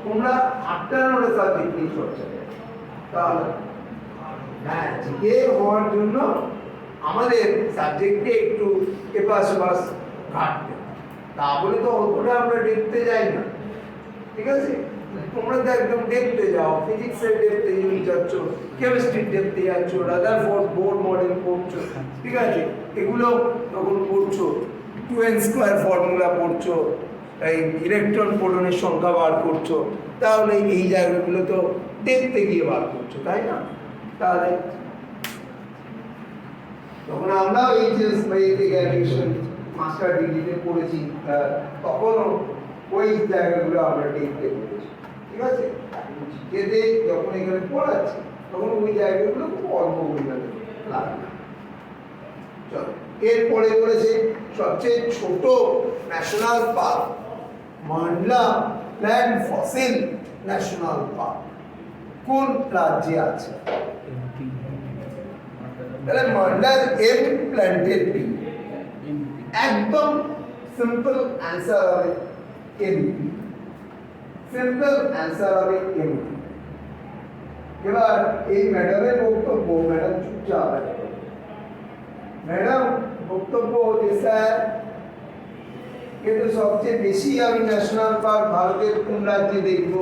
তোমরা 8টা-9টা সাবজেক্ট নিয়ে চর্চা করো। তাহলে হ্যাঁ, জিকে হওয়ার জন্য আমাদের সাবজেক্টে একটু এপাশ ওপাশ ঘাটতে হয়। তা বলে তো অতটা আমরা দেখতে যাই না, ঠিক আছে? তোমরা তো একদম দেখতে যাও, ফিজিক্সের ডেপথে যাচ্ছ, কেমিস্ট্রির ডেপথে যাচ্ছ, রাদারফোর্ড বোর্ড মডেল পড়ছো, ঠিক আছে? এগুলো তখন পড়ছো, 2n² ফর্মুলা পড়ছো, এই ইলেকট্রন প্রোটনের সংখ্যা বার করছো, তাহলে এই জায়গাগুলো তো দেখতে গিয়ে বার করছো, তাই না? তাহলে তখন আমরা এইচএস বা গ্র্যাজুয়েশন মাস্টার ডিগ্রিতে পড়েছি, তখনও ওই জায়গাগুলো আমরা দেখতে পড়েছি, ঠিক আছে? জিকেতে যখন এখানে পড়াচ্ছি তখন ওই জায়গাগুলো খুব অল্প পরিমাণে লাগে। চলো, এরপরে বলেছে সবচেয়ে ছোট national park, Mandla plant fossil national park কোন রাজ্যে আছে? তাহলে মান্ডলার এম, প্ল্যান্টের পি। একদম সিম্পল অ্যান্সার হবে এমপি, সিম্পল অ্যান্সার হবে এমপি। এবার এই ম্যাডামের বক্তব্য, ম্যাডাম চুপচাপ আছে, ম্যাডাম বক্তব্য হচ্ছে স্যার কিন্তু সবচেয়ে বেশি আমি ন্যাশনাল পার্ক ভারতের কোন রাজ্যে দেখব?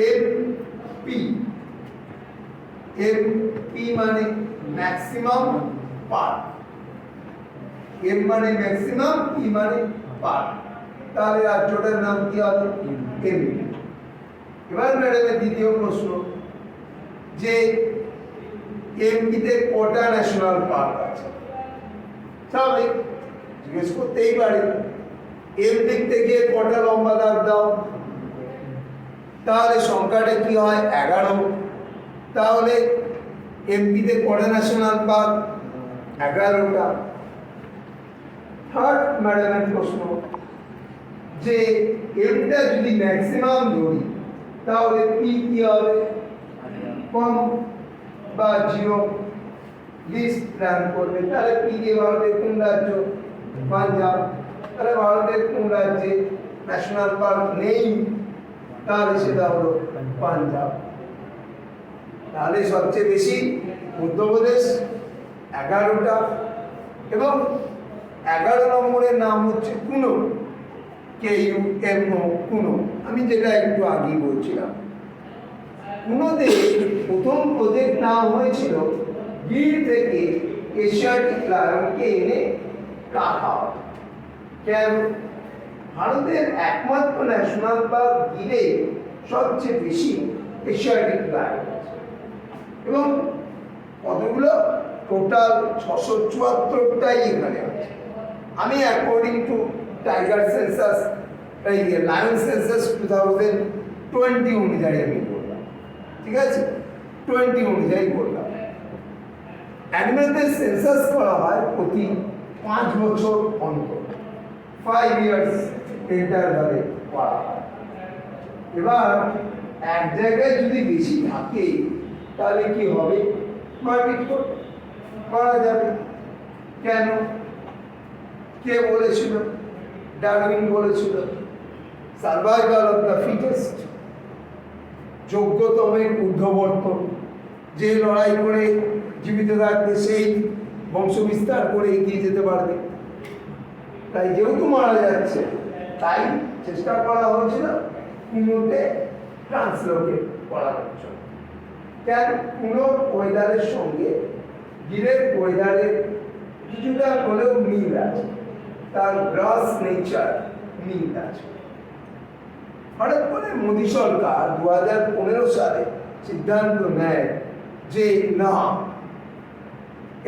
এমপি। এমপি মানে ম্যাক্সিমাম পার্ক, এম মানে ম্যাক্সিমাম, পি মানে পার্ক, তাহলে রাজ্যটার নাম কি হবে? এমপি। এবার ম্যাডামের দ্বিতীয় প্রশ্ন যে এমপিতে কটা ন্যাশনাল পার্ক আছে? স্বাভাবিক জিজ্ঞেস করতেই পারি, এম দেখতে গিয়ে কটা লম্বা দাগ দাও, তাহলে সংখ্যাটা কি হয়? 11। তাহলে এমপিতে কটা ন্যাশনাল পার্ক? 11টা। থার্ড ম্যাডামের প্রশ্ন যে এমটা যদি ম্যাক্সিমাম ধরি তাহলে পি কি হবে? কম বা 0 লিস্ট প্ল্যান করবে, তাহলে পি কে ভারতের কোন রাজ্য? পাঞ্জাব। তাহলে ভারতের কোন রাজ্যে ন্যাশনাল পার্ক নেই? তাহলে সেটা হলো পাঞ্জাব। তাহলে সবচেয়ে বেশি মধ্যপ্রদেশ 11টা, এবং 11 নম্বরের নাম হচ্ছে কুনো, KUNO, কুনো। আমি যেটা একটু আগেই বলছিলাম, কুনোতে প্রথম প্রজেক্ট নাম হয়েছিল গির থেকে এশিয়াটিক লায়নকে এনে রাখা। কেন? ভারতের একমাত্র ন্যাশনাল পার্ক গিরে সবচেয়ে বেশি এশিয়াটিক লায়ন আছে, এবং কতগুলো? টোটাল 674টাই এখানে আছে। আমি অ্যাকর্ডিং টু টাইগার সেন্সাস, এই লায়ন সেন্সাস 2020 অনুযায়ী আমি বললাম, ঠিক আছে? 20 অনুযায়ী বললাম। অ্যানিমেলদের সেন্সাস করা হয় প্রতি 5 বছর অন্তর, 5 ইয়ার্স ইন্টারভালে করা হয়। এবার এক জায়গায় যদি বেশি থাকে তাহলে কি হবে? মারপিট করা যাবে। কেন? কে বলেছিল? ডারউইন বলেছিল সার্ভাইভাল অফ দ্য ফিটেস্ট, যোগ্যতমের ঊর্ধ্ববর্তন, যে লড়াই করে জীবিত থাকবে সেই বংশবিস্তার করে এগিয়ে যেতে পারবে। তাই যেহেতু মারা যাচ্ছে, তাই চেষ্টা করা হয়েছিল কুনোতে ট্রান্সলোকেট করা হচ্ছিল। কেন? কুনোর ওয়েদারের সঙ্গে গিরের ওয়েদারের কিছুটা হলেও মিল আছে, তার গ্রাস নেচার মিল আছে। হঠাৎ করে মোদী সরকার 2015 সালে সিদ্ধান্ত নেয় যে না,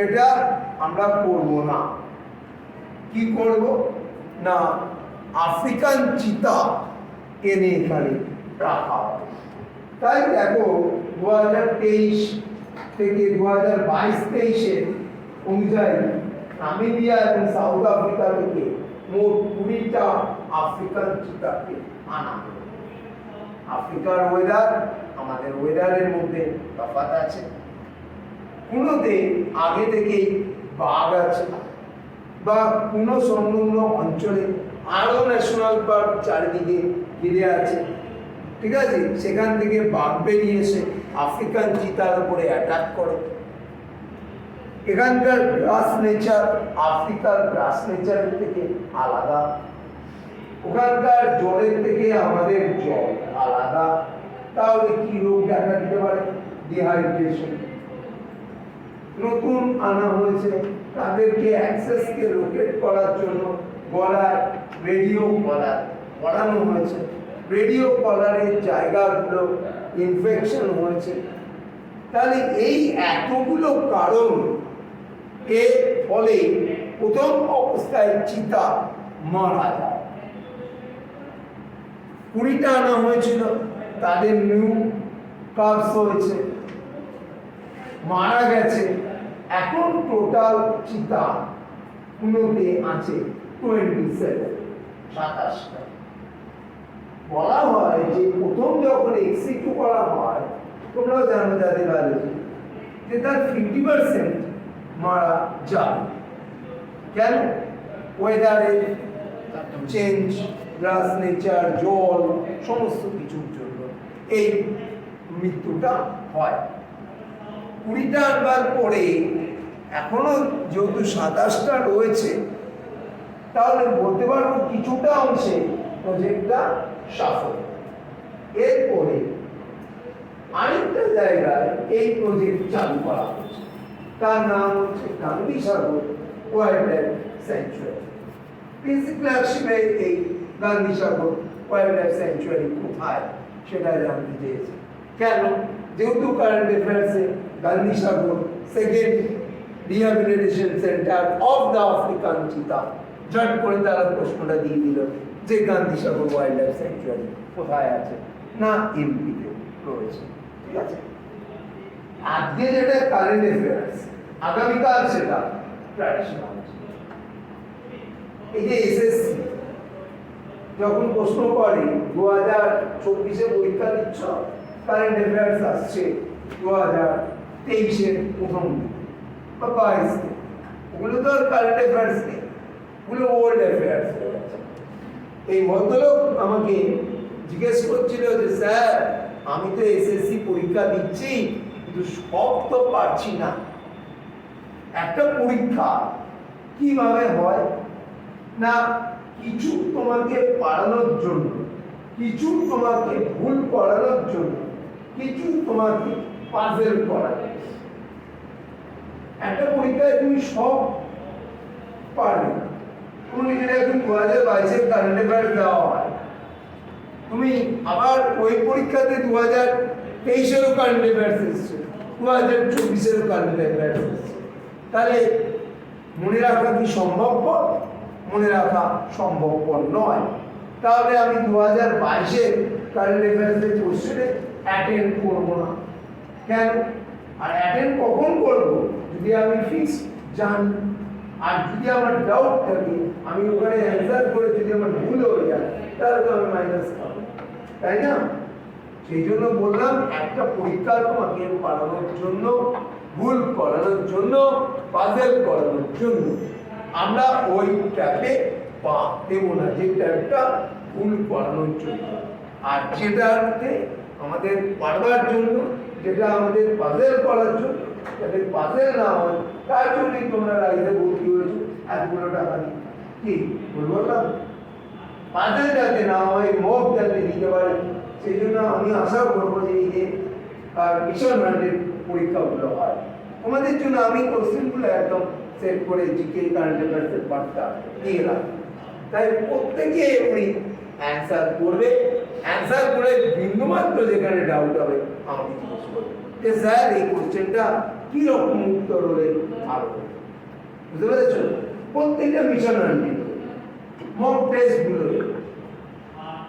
এটা আমরা করব না, কি করব না আফ্রিকান চিতা এনে এখানে রাখা হবে। তাই দেখো 2023 থেকে 2022-23 অনুযায়ী নামিবিয়া এবং সাউথ আফ্রিকা থেকে মোট 20টা আফ্রিকান চিতাকে আনা হলো। আফ্রিকার ওয়েদার আমাদের ওয়েদারের মধ্যে তফাৎ আছে। কোনোতে আগে থেকেই বাঘ আছে বা কোনো সংলগ্ন অঞ্চলে আরো ন্যাশনাল পার্ক চারিদিকে ঘিরে আছে, ঠিক আছে, সেখান থেকে বাঘ বেরিয়ে এসে আফ্রিকান চিতার উপরে অ্যাটাক করে। এখানকার গ্রাস নেচার আফ্রিকার গ্রাস নেচারের থেকে আলাদা, ওখানকার জলের থেকে আমাদের জল আলাদা। তাহলে কি রোগ দেখা দিতে পারে? ডিহাইড্রেশন। নতুন আনা হয়েছে, তাদেরকে অ্যাক্সেসকে লোকেট করার জন্য গলায় রেডিও কলার পড়ানো হয়েছে। রেডিও কলারের জায়গাগুলো ইনফেকশন হয়েছে। তাহলে এই এতগুলো কারণ এর ফলে প্রথম অবস্থায় চিতা মারা যায়। 20টা আনা হয়েছিল, তাদের নিউ কাজ হয়েছে, মারা গেছে। এখন টোটাল চিতা কোনোতে আছে 27টা। বলা হয় যে প্রথম যখন এক্সিকিউট করা হয়, তোমরাও জানো যাদের বায়োলজি, যে তার 50% মারা যায়। কেন? ওয়েদারের চেঞ্জ, গ্রাস নেচার, জল, সমস্ত কিছুর জন্য এই মৃত্যুটা হয়। 20টা আনবার পরে এখনো যেহেতু 27টা রয়েছে, তাহলে বলতে পারবো কিছুটা অংশে প্রজেক্টটা সফল। এরপরে আরেকটা জায়গায় এই প্রজেক্ট চালু করা হচ্ছে, তার নাম হচ্ছে Gandhi Sagar wildlife sanctuary. Principal ক্লার্কশিপে এই Gandhi Sagar wildlife sanctuary কোথায় সেটা জানতে চেয়েছে। কেন? যেহেতু কারেন্ট অ্যাফেয়ার্সে Gandhi Sagar second rehabilitation centre of the African cheetah, ঝট করে তারা প্রশ্নটা দিয়ে দিল যে Gandhi Sagar wildlife sanctuary কোথায় আছে? না এমপিতে রয়েছে। ঠিক আছে, আজকে যেটা কারেন্ট অ্যাফেয়ার্স, আগামীকাল সেটা ট্র্যাডিশনাল। এই যে এসএসসি যখন প্রশ্ন করে 2024-এ পরীক্ষা দিচ্ছ, কারেন্ট অ্যাফেয়ার্স আসছে 2023-এর প্রথম দিকে বা 22-তে, ওগুলো তো আর কারেন্ট অ্যাফেয়ার্স নেই, ওগুলো ওল্ড অ্যাফেয়ার্স হয়ে গেছে। এই ভদ্রলোক আমাকে জিজ্ঞেস করছিল যে স্যার, আমি তো এসএসসি পরীক্ষা দিচ্ছি কিন্তু সব তো পারছি না। একটা পরীক্ষা কিভাবে হয় না, কিছু তোমাকে পারানোর জন্য, কিছু তোমাকে ভুল করানোর জন্য, কিছু তোমাকে পাজেল করার জন্য। একটা পরীক্ষায় তুমি সব পারবে না। তুমি যদি এখন 2022-এর কারেন্ট অ্যাফেয়ার্স দেওয়া হয়, তুমি আবার ওই পরীক্ষাতে 2023-এরও কারেন্ট অ্যাফেয়ার্স এসছে, 2024-এরও কারেন্ট অ্যাফেয়ার্স এসছে, তাহলে মনে রাখা কি সম্ভবপর? মনে রাখা সম্ভবপর নয়। তাহলে আমি 2022-এর কারেন্ট অ্যাফেয়ার্সের কোশ্চেনে অ্যাটেন্ড করবো না। কেন? আর অ্যাটেন্ড কখন করবো? যদি আমি ফিক্স জানি। আর যদি আমার ডাউট থাকে, আমি ওখানে অ্যান্সার করে যদি আমার ভুল হয়ে যায়, তাহলে তো আমি মাইনাস খাবো, তাই না? সেই জন্য বললাম, একটা পরীক্ষা তোমাকে পালানোর জন্য, ভুল করানোর জন্য, পাজেল করানোর জন্য আমরা ওই ট্র্যাপে পা দেব না, যে ট্র্যাপটা ভুল করানোর জন্য। আর যেটাতে আমাদের পারবার জন্য, যেটা আমাদের পাজেল করার জন্য, যাতে পাজেল না হয়, তার জন্যই তোমরা রাইজে ভর্তি হয়েছো এতগুলো টাকা দিয়ে। কি বললাম? পাজেল যাতে না হয়, মক যাতে দিতে পারে, সেই জন্য আমি আশা করবো যে এই যে মিশন হান্ড্রেড পরীক্ষাগুলো হয়, তোমাদের জন্য আমি কোশ্চেনগুলো একদম সেট করে জিকে কারেন্ট অ্যাফেয়ার্সের পার্টটা দিয়ে রাখি। তাই প্রত্যেকে এমনি অ্যান্সার করবে, অ্যান্সার করে বিন্দুমাত্র যেখানে ডাউট হবে আমাকে জিজ্ঞেস করবে যে স্যার এই কোশ্চেনটা কীরকম উত্তর হলে ভালো, বুঝতে পেরেছ? প্রত্যেকটা মিশন আনবি মক টেস্টগুলো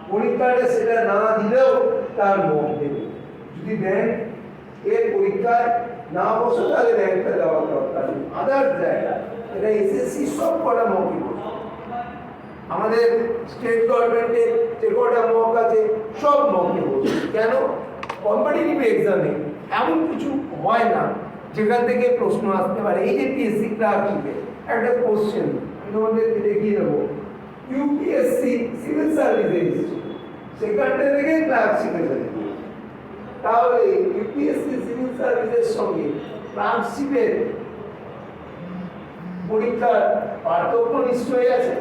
পরীক্ষাটা সেটা না দিলেও তার মক দেবে যদি দেন এর পরীক্ষায় না বসে তাহলে র্যাঙ্কটা দেওয়ার দরকার নেই আদার জায়গা এটা এসএসসি সব কটা মকই বসে আমাদের স্টেট গভর্নমেন্টের যে কটা মক আছে সব মকে বসে কেন কম্পিটিটিভ এক্সামে এমন কিছু হয় না যেখান থেকে প্রশ্ন আসতে পারে এই যে পিএসসি ক্লার্কশিপে একটা কোশ্চেন তোমাদের দেখিয়ে দেবো ইউপিএসসি সিভিল সার্ভিসেস সেখানটা থেকে ক্লার্কশিপে চলে তাহলে ইউপিএসসি সিভিল সার্ভিসের সঙ্গে ক্লার্কশিপের পরীক্ষার পার্থক্য নিশ্চয়ই আছে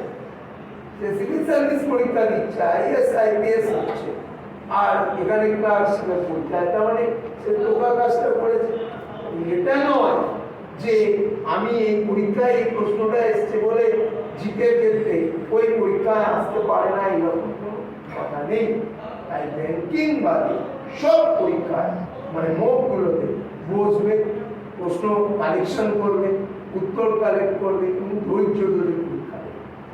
যে সিভিল সার্ভিস পরীক্ষা দিচ্ছে আইএস আইপিএস হচ্ছে আর এখানে ক্লার্কশিপের পরীক্ষা তার মানে সে টোকা কাজটা করেছে এটা নয় যে আমি এই পরীক্ষায় এই প্রশ্নটা এসছে বলে জিকে ক্ষেত্রে ওই পরীক্ষায় আসতে পারে না এরকম কথা নেই তাই ব্যাংকিং বাদে সব পরীক্ষায় মানে মোকগুলোতে বসবে প্রশ্ন কালেকশন করবে উত্তর কালেক্ট করবে এবং ধৈর্য ধরে পরীক্ষা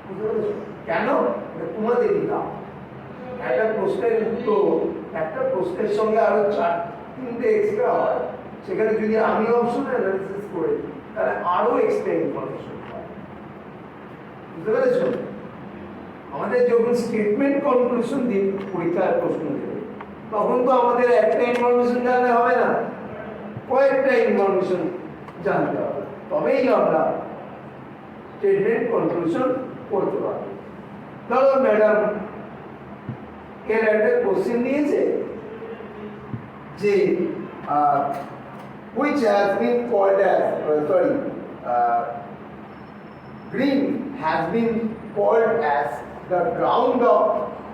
বুঝতে পেরেছো কেন তোমাদেরই লাভ একটা প্রশ্নের উত্তর একটা প্রশ্নের সঙ্গে আরো তিনটে এক্সট্রা হয় সেখানে যদি আমি অপশন অ্যানালিসিস করে তাহলে আরো এক্সট্রা ইনফরমেশন হয় বুঝতে পেরেছো আমাদের যখন স্টেটমেন্ট কনক্লুশন দিয়ে পরীক্ষার প্রশ্ন দেবে তখন তো আমাদের একটা ইনফরমেশন জানলে হবে না কয়েকটা ইনফরমেশন জানতে হবে তবেই আমরা স্টেটমেন্ট কনক্লুশন করতে পারবো ধরো ম্যাডাম এর একটা কোশ্চেন দিয়েছে যে which has been called as green has been called as the ground of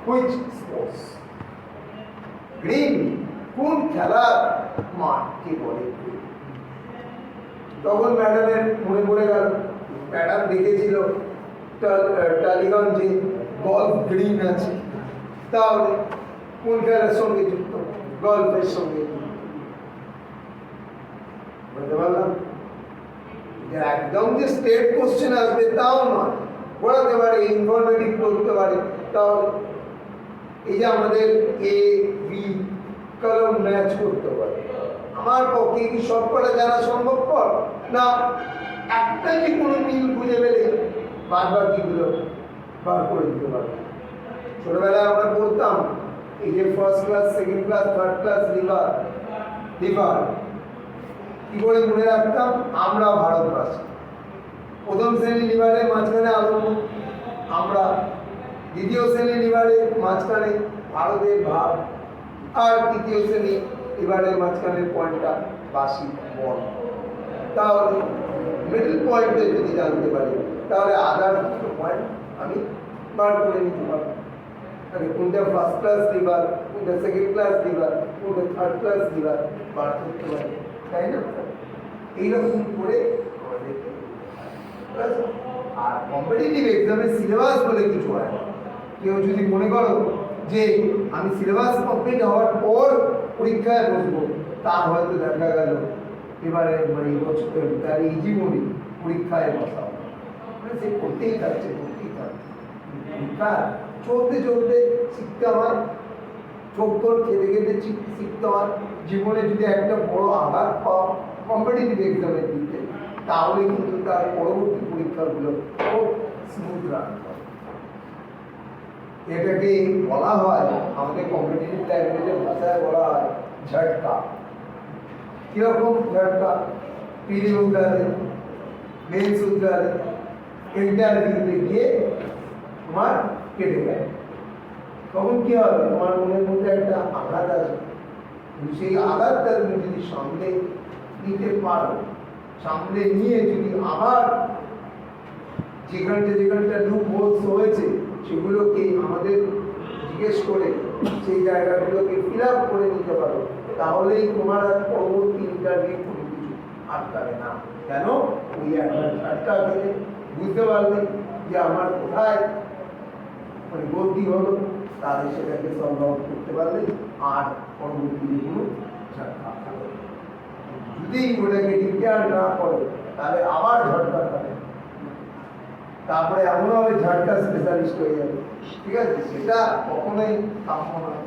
which sports green কোন খেলার মাঠকে বলে তখন ম্যাডামের মনে পড়ে গেল ম্যাডাম দেখেছিল টালিগঞ্জে গল্ফ গ্রিন আছে তাহলে কোন খেলার সঙ্গে যুক্ত গল্ফের সঙ্গে বলতে পারলাম একদম যে স্টেট কোশ্চেন আসবে তাও নয় পড়াতে পারে ইনফরমেটিভ করতে পারে তাহলে এই যে আমাদের এ বি কলম ম্যাচ করতে পারে আমার পক্ষে কি সব কটা জানা সম্ভবপর না একটা কি কোনো মিল খুঁজে পেলে বারবার কিগুলো বার করে দিতে পারবে ছোটবেলায় আমরা পড়তাম এই যে first class second class third class liver কি করে মনে রাখতাম আমরা ভারতবাসী প্রথম শ্রেণী লিভারের মাঝখানে আলম্ব আমরা দ্বিতীয় শ্রেণী লিভারের মাঝখানে ভারতের ভাব আর তৃতীয় শ্রেণী লিভারের মাঝখানের পয়েন্টটা বাসি বল তাহলে মিডল পয়েন্টে যদি জানতে পারি তাহলে আদার দুটো পয়েন্ট আমি বার করে নিতে পারবো মানে কোনটা ফার্স্ট ক্লাস লিভার কোনটা সেকেন্ড ক্লাস লিভার কোনটা থার্ড ক্লাস লিভার বার করতে পারি তাই না এইরকম করে আমাদেরকে আর কম্পিটিটিভ এক্সামের সিলেবাস বলে কিছু হয় না কেউ যদি মনে করো যে আমি সিলেবাস কমপ্লিট হওয়ার পর পরীক্ষায় বসবো তা হয়তো দেখা গেল এবারে মানে এই বছর তার এই জীবনে পরীক্ষায় বসা মানে সে করতেই থাকছে পরীক্ষা চলতে চলতে শিখতে হয় চোখ তোর খেতে খেতে শিখতে হয় জীবনে যদি একটা বড় আঘাত পাওয়া কম্পিটিটিভ এক্সামের দিতে তাহলে কিন্তু তার পরবর্তী পরীক্ষাগুলো খুব স্মুথ রাখতে হবে এটাকে বলা হয় আমাদের কম্পিটিটিভ ল্যাঙ্গুয়েজের ভাষায় বলা হয় ঝটকা কিরকম ঝটকা পিড়ি উঠলালে মেন্স উঠলালে ইন্টারভিউতে গিয়ে তোমার কেটে গেল তখন কি হবে তোমার মনের মধ্যে একটা আঘাত আসবে সেই আঘাতটা তুমি যদি সামলে নিতে পারো সামলে নিয়ে যদি আবার যেখানটা লুপ হোলস হয়েছে সেগুলোকে আমাদের জিজ্ঞেস করে সেই জায়গাগুলোকে ফিল আপ করে নিতে পারো তাহলেই তোমার আর পরবর্তী ইন্টারভিউ কোনো কিছু আটকাবে না কেন ওই একটা ঝটকা খেলে বুঝতে পারলে যে আমার কোথায় মানে গতি হলো তাহলে সেটাকে সলভ আউট করতে পারলে আর পরবর্তী কোনো ঝটকা খাবে যদি ওটাকে রিপেয়ার না করে তাহলে আবার ঝটকা খাবে তারপরে এমনও হবে ঝাড়টা স্পেশালিস্ট হয়ে যাবে, ঠিক আছে? সেটা কখনোই কাম্য নয়।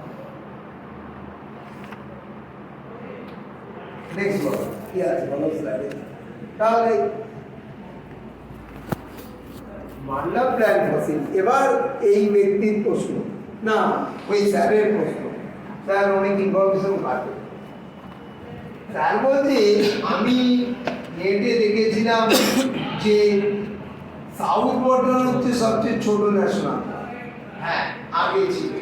নেক্সট বলো কি আছে, বলো স্লাইডে। তাহলে মান্ডা প্ল্যান্ট ফসিল, এবার এই ব্যক্তির প্রশ্ন না ওই স্যারের প্রশ্ন, স্যার অনেক ইনফরমেশন কাটে। স্যার বলছে আমি নেটে দেখেছিলাম যে সাউথ বর্ডার হচ্ছে সবচেয়ে ছোট ন্যাশনাল, হ্যাঁ আগে ছিল।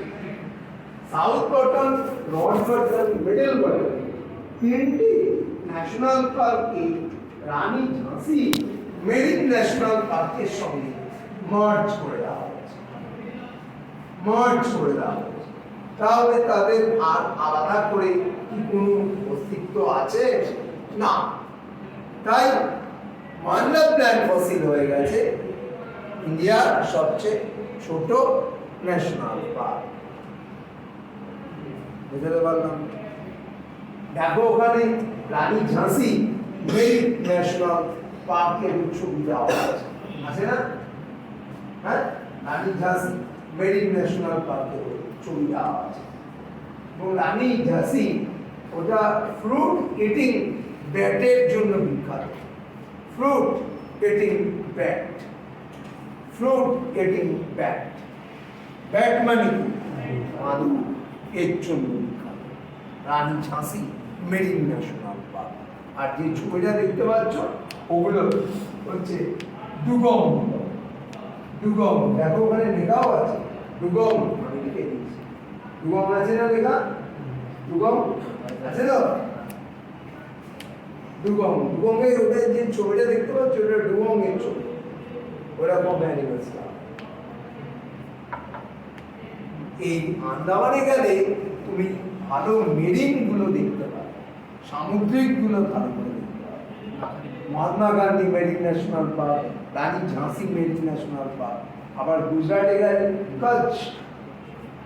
South border, north border, middle border, তিনটি ন্যাশনাল পার্কে রানী ঝাঁসি মেরিন ন্যাশনাল পার্কের সঙ্গে মার্জ করে দেওয়া হয়েছে, মার্জ করে দেওয়া হয়েছে। তাহলে তাদের আর আলাদা করে কি কোনো অস্তিত্ব আছে? না। তাই মান্ডা প্ল্যান্ট ফসিল হয়ে গেছে ইন্ডিয়ার সবচেয়ে ছোট ন্যাশনাল পার্ক। বুঝতে পারলাম? দেখো ওখানে রানী ঝাঁসি মেরিন ন্যাশনাল পার্কের ছবি দেওয়া আছে, আছে না? হ্যাঁ, রানী ঝাঁসি মেরিন ন্যাশনাল পার্কের ছবি দেওয়া আছে। এবং রানী ঝাঁসি ওটা ফ্রুট ইটিং ব্যাটের জন্য বিখ্যাত। Fruit eating bat, fruit eating bat, bat মানে মাদু, এর জন্য বিখ্যাত রানী ঝাঁসি মেরিন ন্যাশনাল পার্ক। আর যে ছবিটা দেখতে পাচ্ছ ওগুলো হচ্ছে ডুগং। ডুগং দেখো ওখানে লেখাও আছে, ডুগং আমি লিখে দিয়েছি। ডুগং আছে না লেখা? ডুগং আছে তো? ডুগং, ডুগং এর ওদের যে ছবিটা দেখতে পাচ্ছ ওটা ডুগং এর ছবি, ওরকম অ্যানিমেলস। এই আন্দামানে গেলে তুমি ভালো মেরিন গুলো দেখতে পাবে, সামুদ্রিক গুলো ভালো করে দেখতে পাবে। Mahatma Gandhi marine national park, Rani ঝাঁসি মেরিন ন্যাশনাল পার্ক। আবার গুজরাটে গেলে কচ্ছ,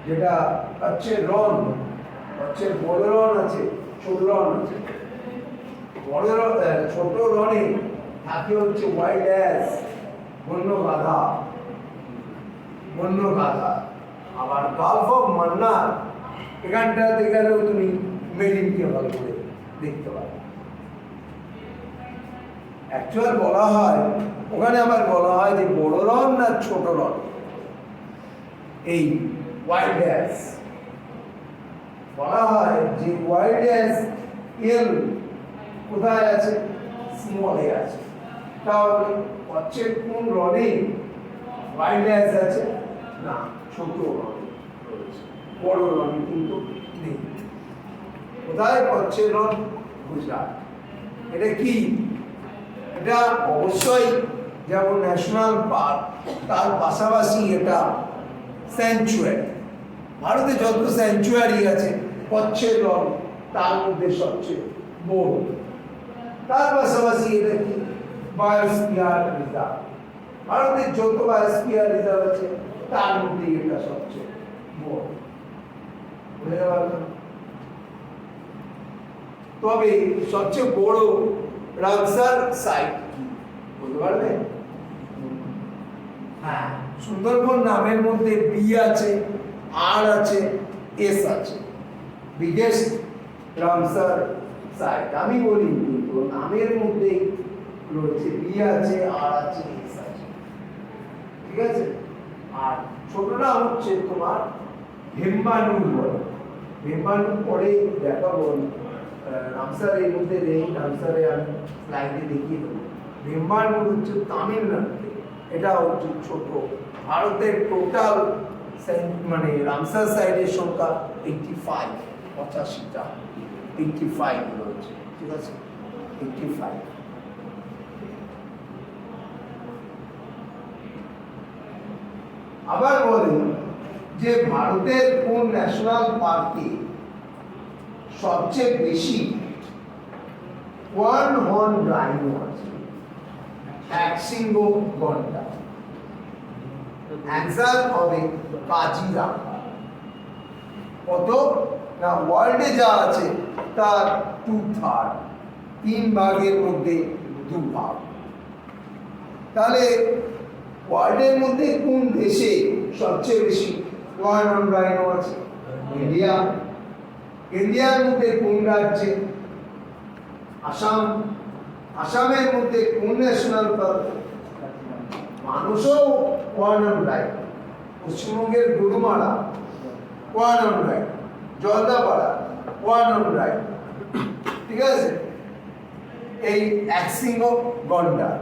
যেটা কচ্ছের রন, কচ্ছের বড় রন আছে, ছোট রন আছে। বড় ছোট রনে থাকে হচ্ছে হোয়াইট অ্যাশ, বন্য গাধা, বন্য গাধা। আবার গালফ অফ মান্নার এখানটাতে গেলেও তুমি মেরিনকে ভালো করে দেখতে পাবে। অ্যাকচুয়াল বলা হয় ওখানে, আবার বলা হয় যে বড় রন না ছোট রন, এই হোয়াইট অ্যাশ বলা হয় যে হোয়াইট অ্যাশ এল কোথায় আছে? স্মলে আছে। তাহলে কচ্ছের কোন রনে হোয়াইট অ্যাশ আছে? না, ছোট রনে রয়েছে, বড় রনে কিন্তু নেই। কোথায় কচ্ছের রন? গুজরাট। এটা কি? এটা অবশ্যই যেমন ন্যাশনাল পার্ক, তার পাশাপাশি এটা স্যাংচুয়ারি। ভারতে যত স্যাংচুয়ারি আছে কচ্ছের রন তার মধ্যে সবচেয়ে বড়। তার পাশাপাশি এটা কি? Biosphere reserve. ভারতের যত বায়োস্ফিয়ার রিজার্ভ আছে তার মধ্যে এটা সবচেয়ে বড়। বুঝতে পারলাম? তবে সবচেয়ে বড় রামসার সাইট কি বলতে পারবে? হ্যাঁ, সুন্দরবন নামের মধ্যে বি আছে, আর আছে, এস আছে। বিগেস্ট রামসার সাইট আমি বলি, কিন্তু নামের মধ্যে রয়েছে, বি আছে, আর আছে, এস আছে, ঠিক আছে? আর ছোটটা হচ্ছে তোমার ভেম্বানুর বলে। ভেম্বানুর পরে দেখাবো, রামসার এর মধ্যে নেই, রামসারে আমি স্লাইডে দেখিয়ে দেবো। ভেম্বানুর হচ্ছে তামিলনাড়ুতে, এটা হচ্ছে ছোট। ভারতের টোটাল মানে রামসার সাইটের সংখ্যা 85, 85টা, 85 রয়েছে, ঠিক আছে? 85। আবার বলেন যে ভারতের কোন ন্যাশনাল পার্কে সবচেয়ে বেশি ওয়ান হর্ন রাইনো আছে, এক সিংহ গন্ডা? অ্যান্সার হবে কাজিরাঙ্গা। কত না, ওয়ার্ল্ডে যা আছে তার 2/3, 3 ভাগের মধ্যে 2 ভাগ। তাহলে ওয়ার্ল্ডের মধ্যে কোন দেশে সবচেয়ে বেশি ওয়ান অন রাইনো আছে? ইন্ডিয়া। ইন্ডিয়ার মধ্যে কোন রাজ্যে? আসাম। আসামের মধ্যে কোন ন্যাশনাল পার্ক? মানুষও ওয়ান অন রাইনো। পশ্চিমবঙ্গের Gorumara one on rhino, Jaldapara one on rhino. ঠিক আছে, এই একশৃঙ্গ গন্ডার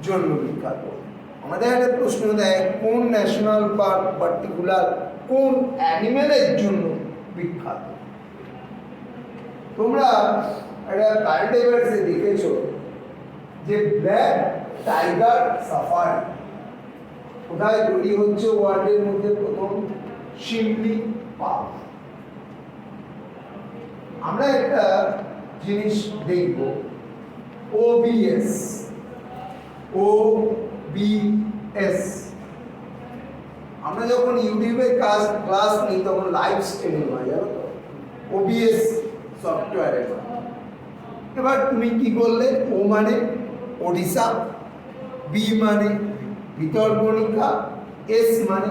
জন্য বিখ্যাত। আমাদের একটা প্রশ্ন দেয় কোন ন্যাশনাল পার্ক পার্টিকুলার কোন অ্যানিমেলের জন্য বিখ্যাত? তোমরা একটা কারেন্ট অ্যাফেয়ার্সে দেখেছো যে ব্ল্যাক টাইগার সাফারি কোথায় তৈরি হচ্ছে ওয়ার্ল্ডের মধ্যে প্রথম? শিমলি পার্ক। আমরা একটা জিনিস দেখব, OBS। OBS আমরা যখন ইউটিউবে ক্লাস নিই তখন লাইভ স্ট্রিমিং হয়, জানো তো, OBS সফটওয়্যারে। এবার তুমি কি করলে? ও মানে ওড়িশা, বি মানে ভিতরকণিকা, এস মানে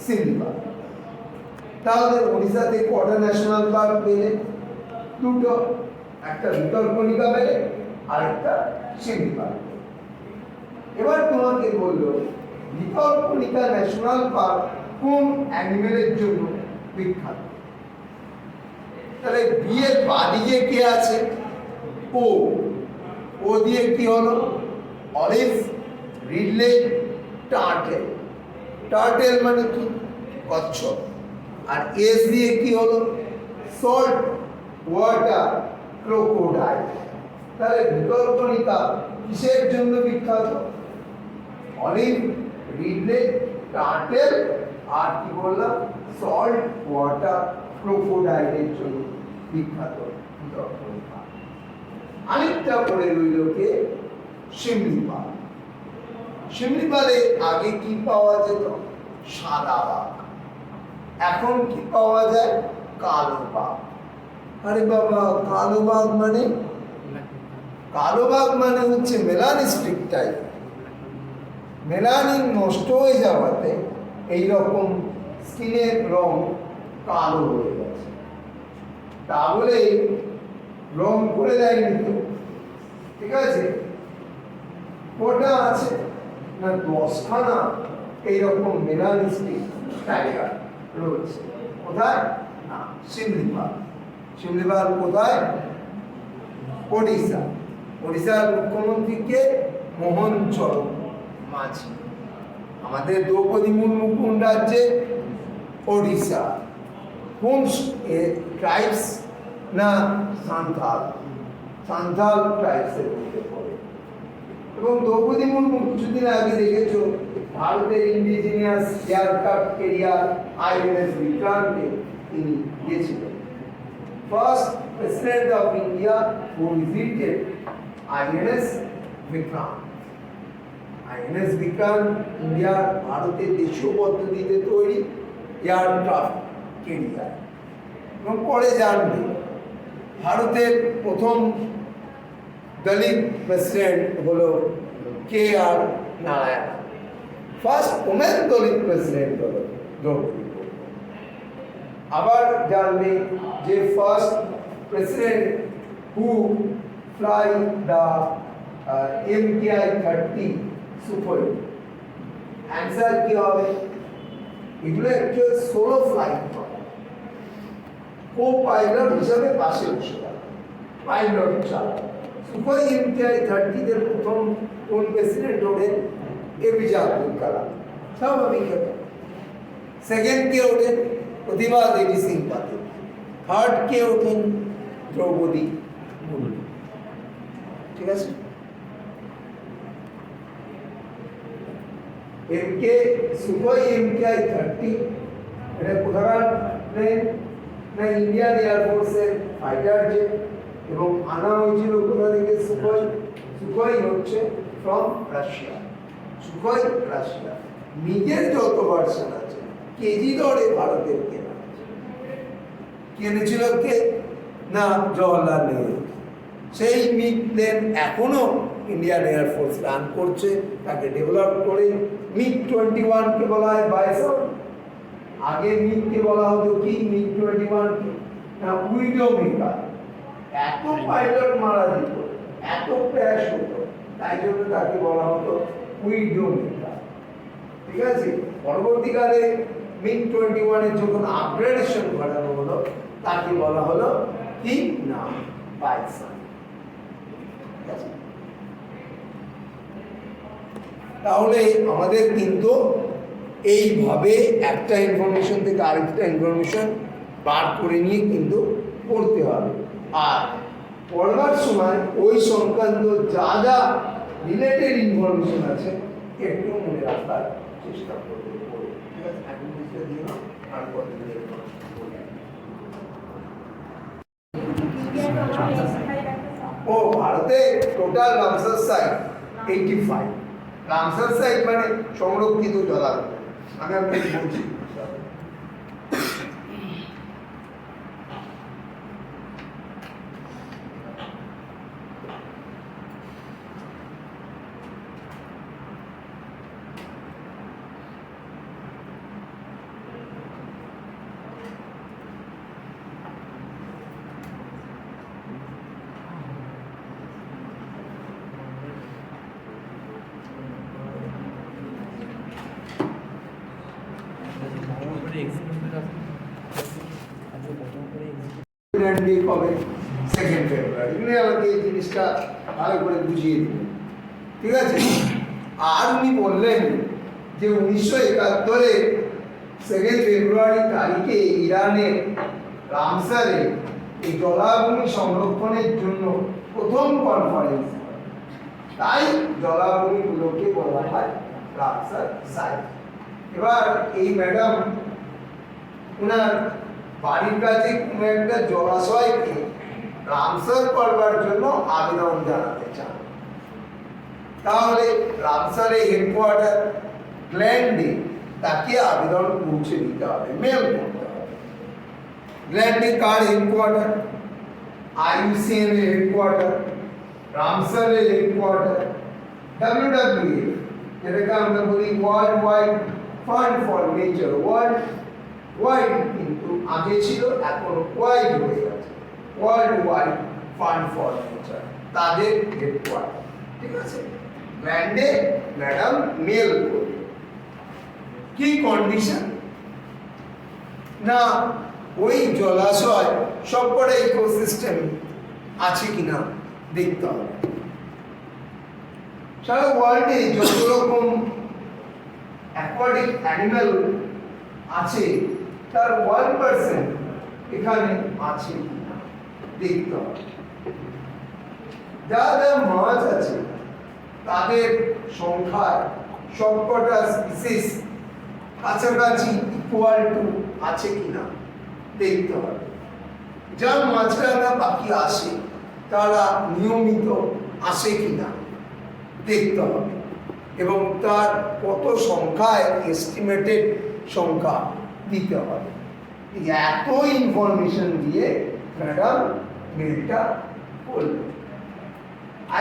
শিমলা। তাহলে ওড়িশাতে কটা ন্যাশনাল পার্ক পেলে? দুটো, একটা ভিতরকণিকা পেলে আর একটা শিমলা। এবার তোমাকে বললো ভিতরকণিকা ন্যাশনাল পার্ক কোন অ্যানিমেলের জন্য বিখ্যাত? তাহলে বি এর বাদিকে কে আছে? ও। ও দিয়ে কি হলো? Olive, Ridley, turtle. টার্টেল মানে কি? কচ্ছপ। আর এস দিয়ে কি হলো? Salt water crocodile. তাহলে ভিতরকণিকা কিসের জন্য বিখ্যাত? অলিভ, রিডলে, টার্টেল আর কি বললাম? সল্ট ওয়াটার ক্রোকোডাইলের জন্য বিখ্যাত ভিতরকণিকা। আরেকটা পড়ে রইল কে? শিমলিপাল। শিমলিপালে আগে কি পাওয়া যেত? সাদা বাঘ। এখন কি পাওয়া যায়? কালো বাঘ। আরে বাবা, কালো বাঘ মানে? কালো বাঘ মানে হচ্ছে মেলানিস্টিক টাইপ। মেলানিন নষ্ট হয়ে যাওয়াতে এইরকম স্কিনের রং কালো হয়ে গেছে। তাহলে রং করে দেয়নি তো, ঠিক আছে? কটা আছে না? 10খানা এইরকম মেলানিস্টিক টাইগার রয়েছে। কোথায়? না, শিমলিপাল। শিমলিপাল কোথায়? ওড়িশা। ওড়িশার মুখ্যমন্ত্রীকে মোহন চরণ মাঝি। আমাদের দ্রৌপদী মুর্মু কোন রাজ্যে? ওড়িশা। কোন ট্রাইবস? না, সান্থাল। সান্থাল ট্রাইবসের মধ্যে পড়ে। এবং দ্রৌপদী মুর্মু কিছুদিন আগে দেখেছো ভারতের ইন্ডিজিনিয়াস এয়ারক্রাফট ক্যারিয়ার INS বিক্রান্তে তিনি গিয়েছিলেন। First president of India who visited INS Vikrant. INS Vikrant ইন্ডিয়ার ভারতের দেশীয় পদ্ধতিতে তৈরি এয়ারক্রাফট ক্যারিয়ার। এবং পরে জানবে ভারতের প্রথম দলিত প্রেসিডেন্ট হলো KR নারায়ণ। ফার্স্ট ওমেন দলিত প্রেসিডেন্ট হলো দ্রৌপদী মুর্মু। আবার জানবে যে first president who fly the MKI-30 Sukhoi. Answer কি হবে? এগুলো অ্যাকচুয়াল সোলো ফ্লাইট নয়, কো পাইলট হিসাবে পাশে বসে থাকে, পাইলট ছাড়া। সুখোই MKI-30 এর প্রথম কোন প্রেসিডেন্ট হলেন? APJ আব্দুল কালাম। স্বাভাবিক ব্যাপার। সেকেন্ড কে ওঠেন? প্রতিভা দেবী সিং পাতিল। থার্ড কে ওঠেন? দ্রৌপদী মুর্মু। ঠিক আছে? সুখোই MKI-30 এটা কোথাকার প্লেন? না, ইন্ডিয়ান এয়ারফোর্সের ফাইটার জেট। এবং আনা হয়েছিল কোথা থেকে? সুখোই। সুখোই হচ্ছে ফ্রম রাশিয়া। Sukhoi Russia. নিজের যত ভার্সন আছে কেজি দরে ভারতের কেনা আছে। কিনেছিল কে? না, জওহরলাল নেহরু। সেই মিগ প্লেন এখনো ইন্ডিয়ান এয়ারফোর্স রান করছে, তাকে ডেভেলপ করে। MiG-21 বলা হয় বাইসন, আগে মিগকে বলা হতো কি, MiG-21 না উইডোমিকা। এত পাইলট মারা যেত, এত ক্র্যাশ হতো, তাই জন্য তাকে বলা হতো উইডোমিকা। ঠিক আছে, পরবর্তীকালে MiG-21 এর যখন আপগ্রেডেশন ঘটানো হলো, তাকে বলা হলো কি না, বাইসন। তাহলে আমাদের কিন্তু এইভাবে একটা ইনফরমেশন থেকে আরেকটা ইনফরমেশন বার করে নিয়ে কিন্তু পড়তে হবে। আর পড়বার সময় ওই সংক্রান্ত যা যা রিলেটেড ইনফরমেশন আছে একটু মনে রাখার চেষ্টা করবে। ঠিক আছে, এখন বুঝতে দিও না, আর পরে ও ভারতে total Ramsar site 85। Ramsar site মানে সংরক্ষিত জলাভূমি। আমি আপনাকে বলছি, কবে 2 ফেব্রুয়ারি, উনি আমাকে এই জিনিসটা ভালো করে বুঝিয়ে দিলেন। ঠিক আছে, আর উনি বললেন যে 1971-এ 2 ফেব্রুয়ারি তারিখে ইরানের রামসারে এই জলাভূমি সংরক্ষণের জন্য প্রথম কনফারেন্স, তাই জলাভূমিগুলোকে বলা হয় রামসার সাইট। এবার এই ম্যাডাম ওনার বাড়ির কাছে কোনো একটা জলাশয়কে রামসার করবার জন্য আবেদন জানাতে চান। তাহলে রামসারে হেডকোয়ার্টার গ্ল্যান্ডে তাকে আবেদন পৌঁছে দিতে হবে, মেল করতে হবে। গ্ল্যান্ডে কার হেডকোয়ার্টার? IUCN এর হেডকোয়ার্টার, রামসারের হেডকোয়ার্টার, WWF, যেটাকে আমরা বলি world wide fund for nature. World wide কিন্তু আগে ছিল, এখন ওয়াইড হয়ে গেছে, world wide fund for nature, তাদের হেডকোয়ার্টার। ঠিক আছে, ল্যান্ডে ম্যাডাম মেল করবে। কি কন্ডিশন না, ওই জলাশয় সবকটা ইকোসিস্টেম আছে কিনা দেখতে হবে। সারা ওয়ার্ল্ডে যত রকম অ্যাকোয়াটিক অ্যানিম্যাল আছে তার 1% এখানে আছে কিনা দেখতে হবে। যা যা মাছ আছে তাদের সংখ্যায় সবকটা স্পিসিস কাছাকাছি ইকুয়াল টু আছে কিনা দেখতে হবে। যা মাছরাঙা পাখি আসে তারা নিয়মিত আসে কিনা দেখতে হবে, এবং তার কত সংখ্যায় এস্টিমেটেড সংখ্যা দিতে হবে। এত ইনফরমেশন দিয়ে ম্যাডাম মেলটা করলেন।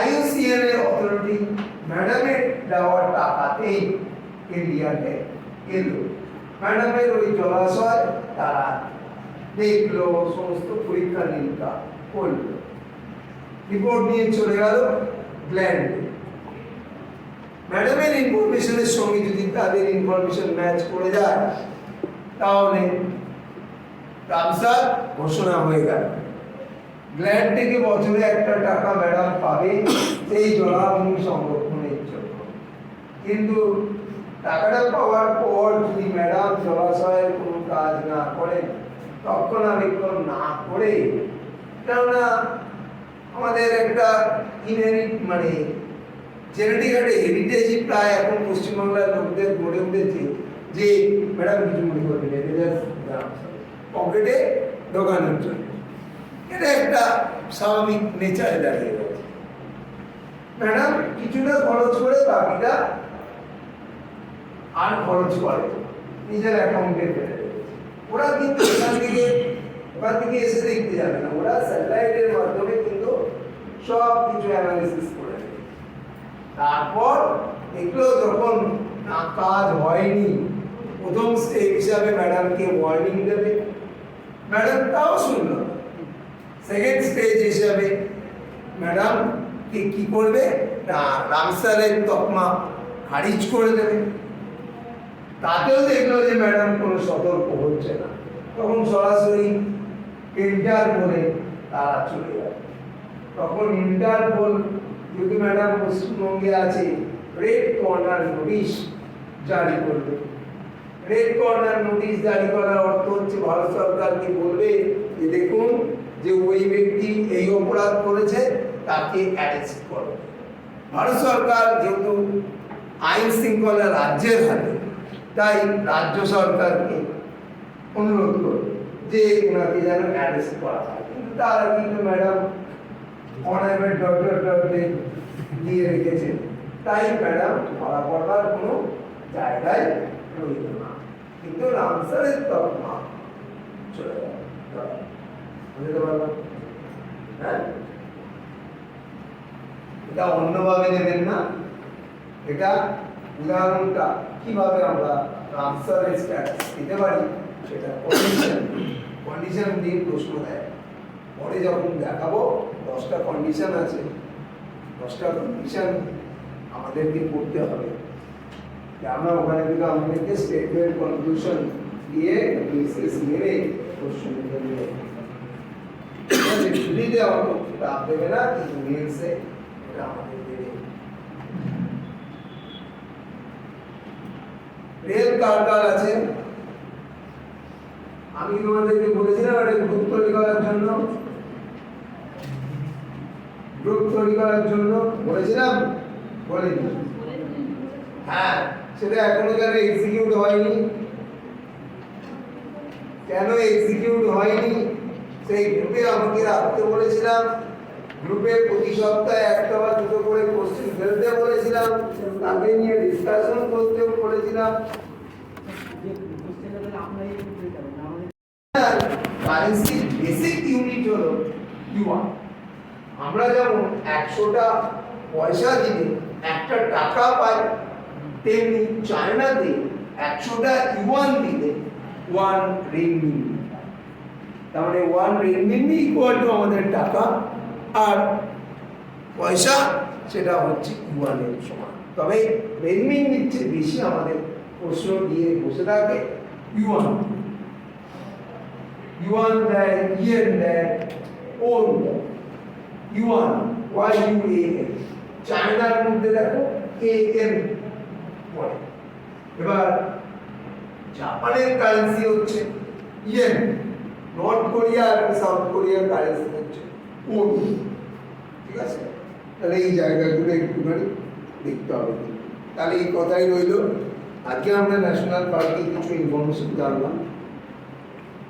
IUCN এর অথরিটি ম্যাডামের দেওয়ার টাকাতেই ইন্ডিয়াতে এলো। ম্যাডামের ওই জলাশয় তারা দেখলো, সমস্ত পরীক্ষা নিরীক্ষা করলো, রিপোর্ট নিয়ে চলে গেল গ্ল্যান্ডে। ম্যাডামের ইনফরমেশনের সঙ্গে যদি তাদের ইনফরমেশন ম্যাচ করে যায় তাহলে রামসার ঘোষণা হয়ে গেল। গ্ল্যান্ড থেকে বছরে একটা টাকা ম্যাডাম পাবে সেই জলাভূমি সংরক্ষণের জন্য। কিন্তু টাকাটা পাওয়ার পর যদি ম্যাডাম জলাশয়ের কোনো কাজ না করে, রক্ষণাবেক্ষণ না করে, কেননা আমাদের একটা ইনহেরিট মানে জেনেটিক একটা হেরিটেজই প্রায় এখন পশ্চিমবাংলার লোকদের গড়ে উঠেছে যে ম্যাডাম কিছু মনে করবেন, এটা পকেটে ঢোকানোর জন্য। এটা একটা স্বাভাবিক নেচারে দাঁড়িয়ে গেছে। ম্যাডাম কিছুটা খরচ করে বাকিটা আর খরচ করে নিজের অ্যাকাউন্টে ফেলে রেখেছে। ওরা কিন্তু ওখান থেকে এসে দেখতে যাবে না, ওরা স্যাটেলাইটের মাধ্যমে কিন্তু সব কিছু অ্যানালিসিস করে নেবে। তারপর এগুলো যখন কাজ হয়নি প্রথম স্টেপ হিসাবে ম্যাডামকে ওয়ার্নিং দেবে, ম্যাডাম তাও শুনল। সেকেন্ড স্টেজ হিসাবে ম্যাডাম কি করবে না রামসারের তকমা খারিজ করে দেবে। তাতেও দেখলো যে ম্যাডাম কোনো সতর্ক হচ্ছে না, তখন সরাসরি ইন্টারপোলে তারা চলে যাবে। তখন ইন্টারপোল যদি ম্যাডাম পশ্চিমবঙ্গে আছে রেড কর্নার নোটিশ জারি করবে। রেড কর্নার নোটিশ জারি করার অর্থ হচ্ছে ভারত সরকারকে বলবে যে দেখুন যে ওই ব্যক্তি এই অপরাধ করেছে তাকে অ্যারেস্ট করো। ভারত সরকার যেহেতু আইন শৃঙ্খলা রাজ্যের হাতে, তাই রাজ্য সরকারকে অনুরোধ করবে যে ওনাকে যেন অ্যারেস্ট করা হয়। কিন্তু তারা কিন্তু ম্যাডাম অনাইভেট ডট দিয়ে রেখেছেন, তাই ম্যাডাম ধরা পড়ার কোনো জায়গায় রইল না। কিন্তু রামসারের তকমা চলে গেল। বুঝতে পারলাম? হ্যাঁ, এটা অন্যভাবে নেবেন না। এটা উদাহরণটা কিভাবে আমরা রামসারের স্ট্যাটাস দিতে পারি সেটা কন্ডিশন দিয়ে প্রশ্ন দেয়। পরে যখন দেখাবো 10টা কন্ডিশন আছে, 10টা কন্ডিশন আমাদেরকে করতে হবে। আমরা ওখানে থেকে আমাদেরকে স্টেটমেন্ট কনক্লুশন দিয়ে বিশেষ মেরে প্রশ্ন নিয়ে দিতে আমাকে চাপ দেবে না, কিন্তু মেলসে এটা আমাদের দেবে। রেল কার আছে আমি তোমাদেরকে বলেছিলাম একটা গ্রুপ তৈরি করার জন্য, বলেছিলাম বলিনি? হ্যাঁ, সেটা এখনো কেন এক্সিকিউট হয়নি? কেন এক্সিকিউট হয়নি? সেই গ্রুপে আমাকে রাখতে বলেছিলাম, গ্রুপে প্রতি সপ্তাহে একটা বা দুটো করে কোশ্চেন ফেলতে বলেছিলাম, তাকে নিয়ে ডিসকাশন করতে বলেছিলাম। কারেন্সির বেসিক ইউনিট হলো ইউয়ান। আমরা যেমন 100টা পয়সা দিলে একটা টাকা পাই, তেমনি চায়নাতে 100টা ইউয়ান দিলে 1 রেনমিনবি। তার মানে 1 রেনমিনবি ইকুয়াল টু আমাদের টাকা, আর পয়সা সেটা হচ্ছে ইউয়ানের সমান। তবে রেনমিনবির চেয়ে বেশি আমাদের প্রশ্ন দিয়ে বসে থাকে ইউয়ান দেয়, ইয়েন দেয়, ওন দেয়। ইউয়ান YUAN, চায়নার মধ্যে দেখো AN পড়ে। এবার জাপানের কারেন্সি হচ্ছে ইয়েন, নর্থ কোরিয়া এবং সাউথ কোরিয়ার কারেন্সি হচ্ছে ওন। ঠিক আছে, তাহলে এই জায়গাগুলো একটুখানি দেখতে হবে। তাহলে এই কথাই রইল। আজকে আমরা ন্যাশনাল পার্কে কিছু ইনফরমেশন জানলাম।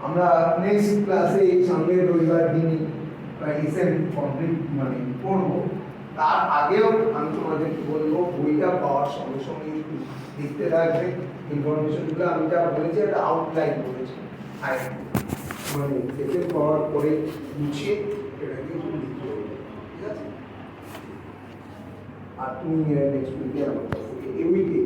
আমরা নেক্সট ক্লাসে এই সামনের রবিবার দিনই রিসেন্ট কমপ্লিট পড়বো। তার আগেও আমি তোমাদেরকে বলবো বইটা পাওয়ার সঙ্গে সঙ্গে একটু দেখতে থাকবে ইনফরমেশনগুলো। আমি যা বলেছি একটা আউটলাইন বলেছি, আর দেখে পাওয়ার পরে গুছিয়ে এটাকে লিখতে হবে। ঠিক আছে, আর তুমি নেক্সট উইকে আমার কাছে এই উইকে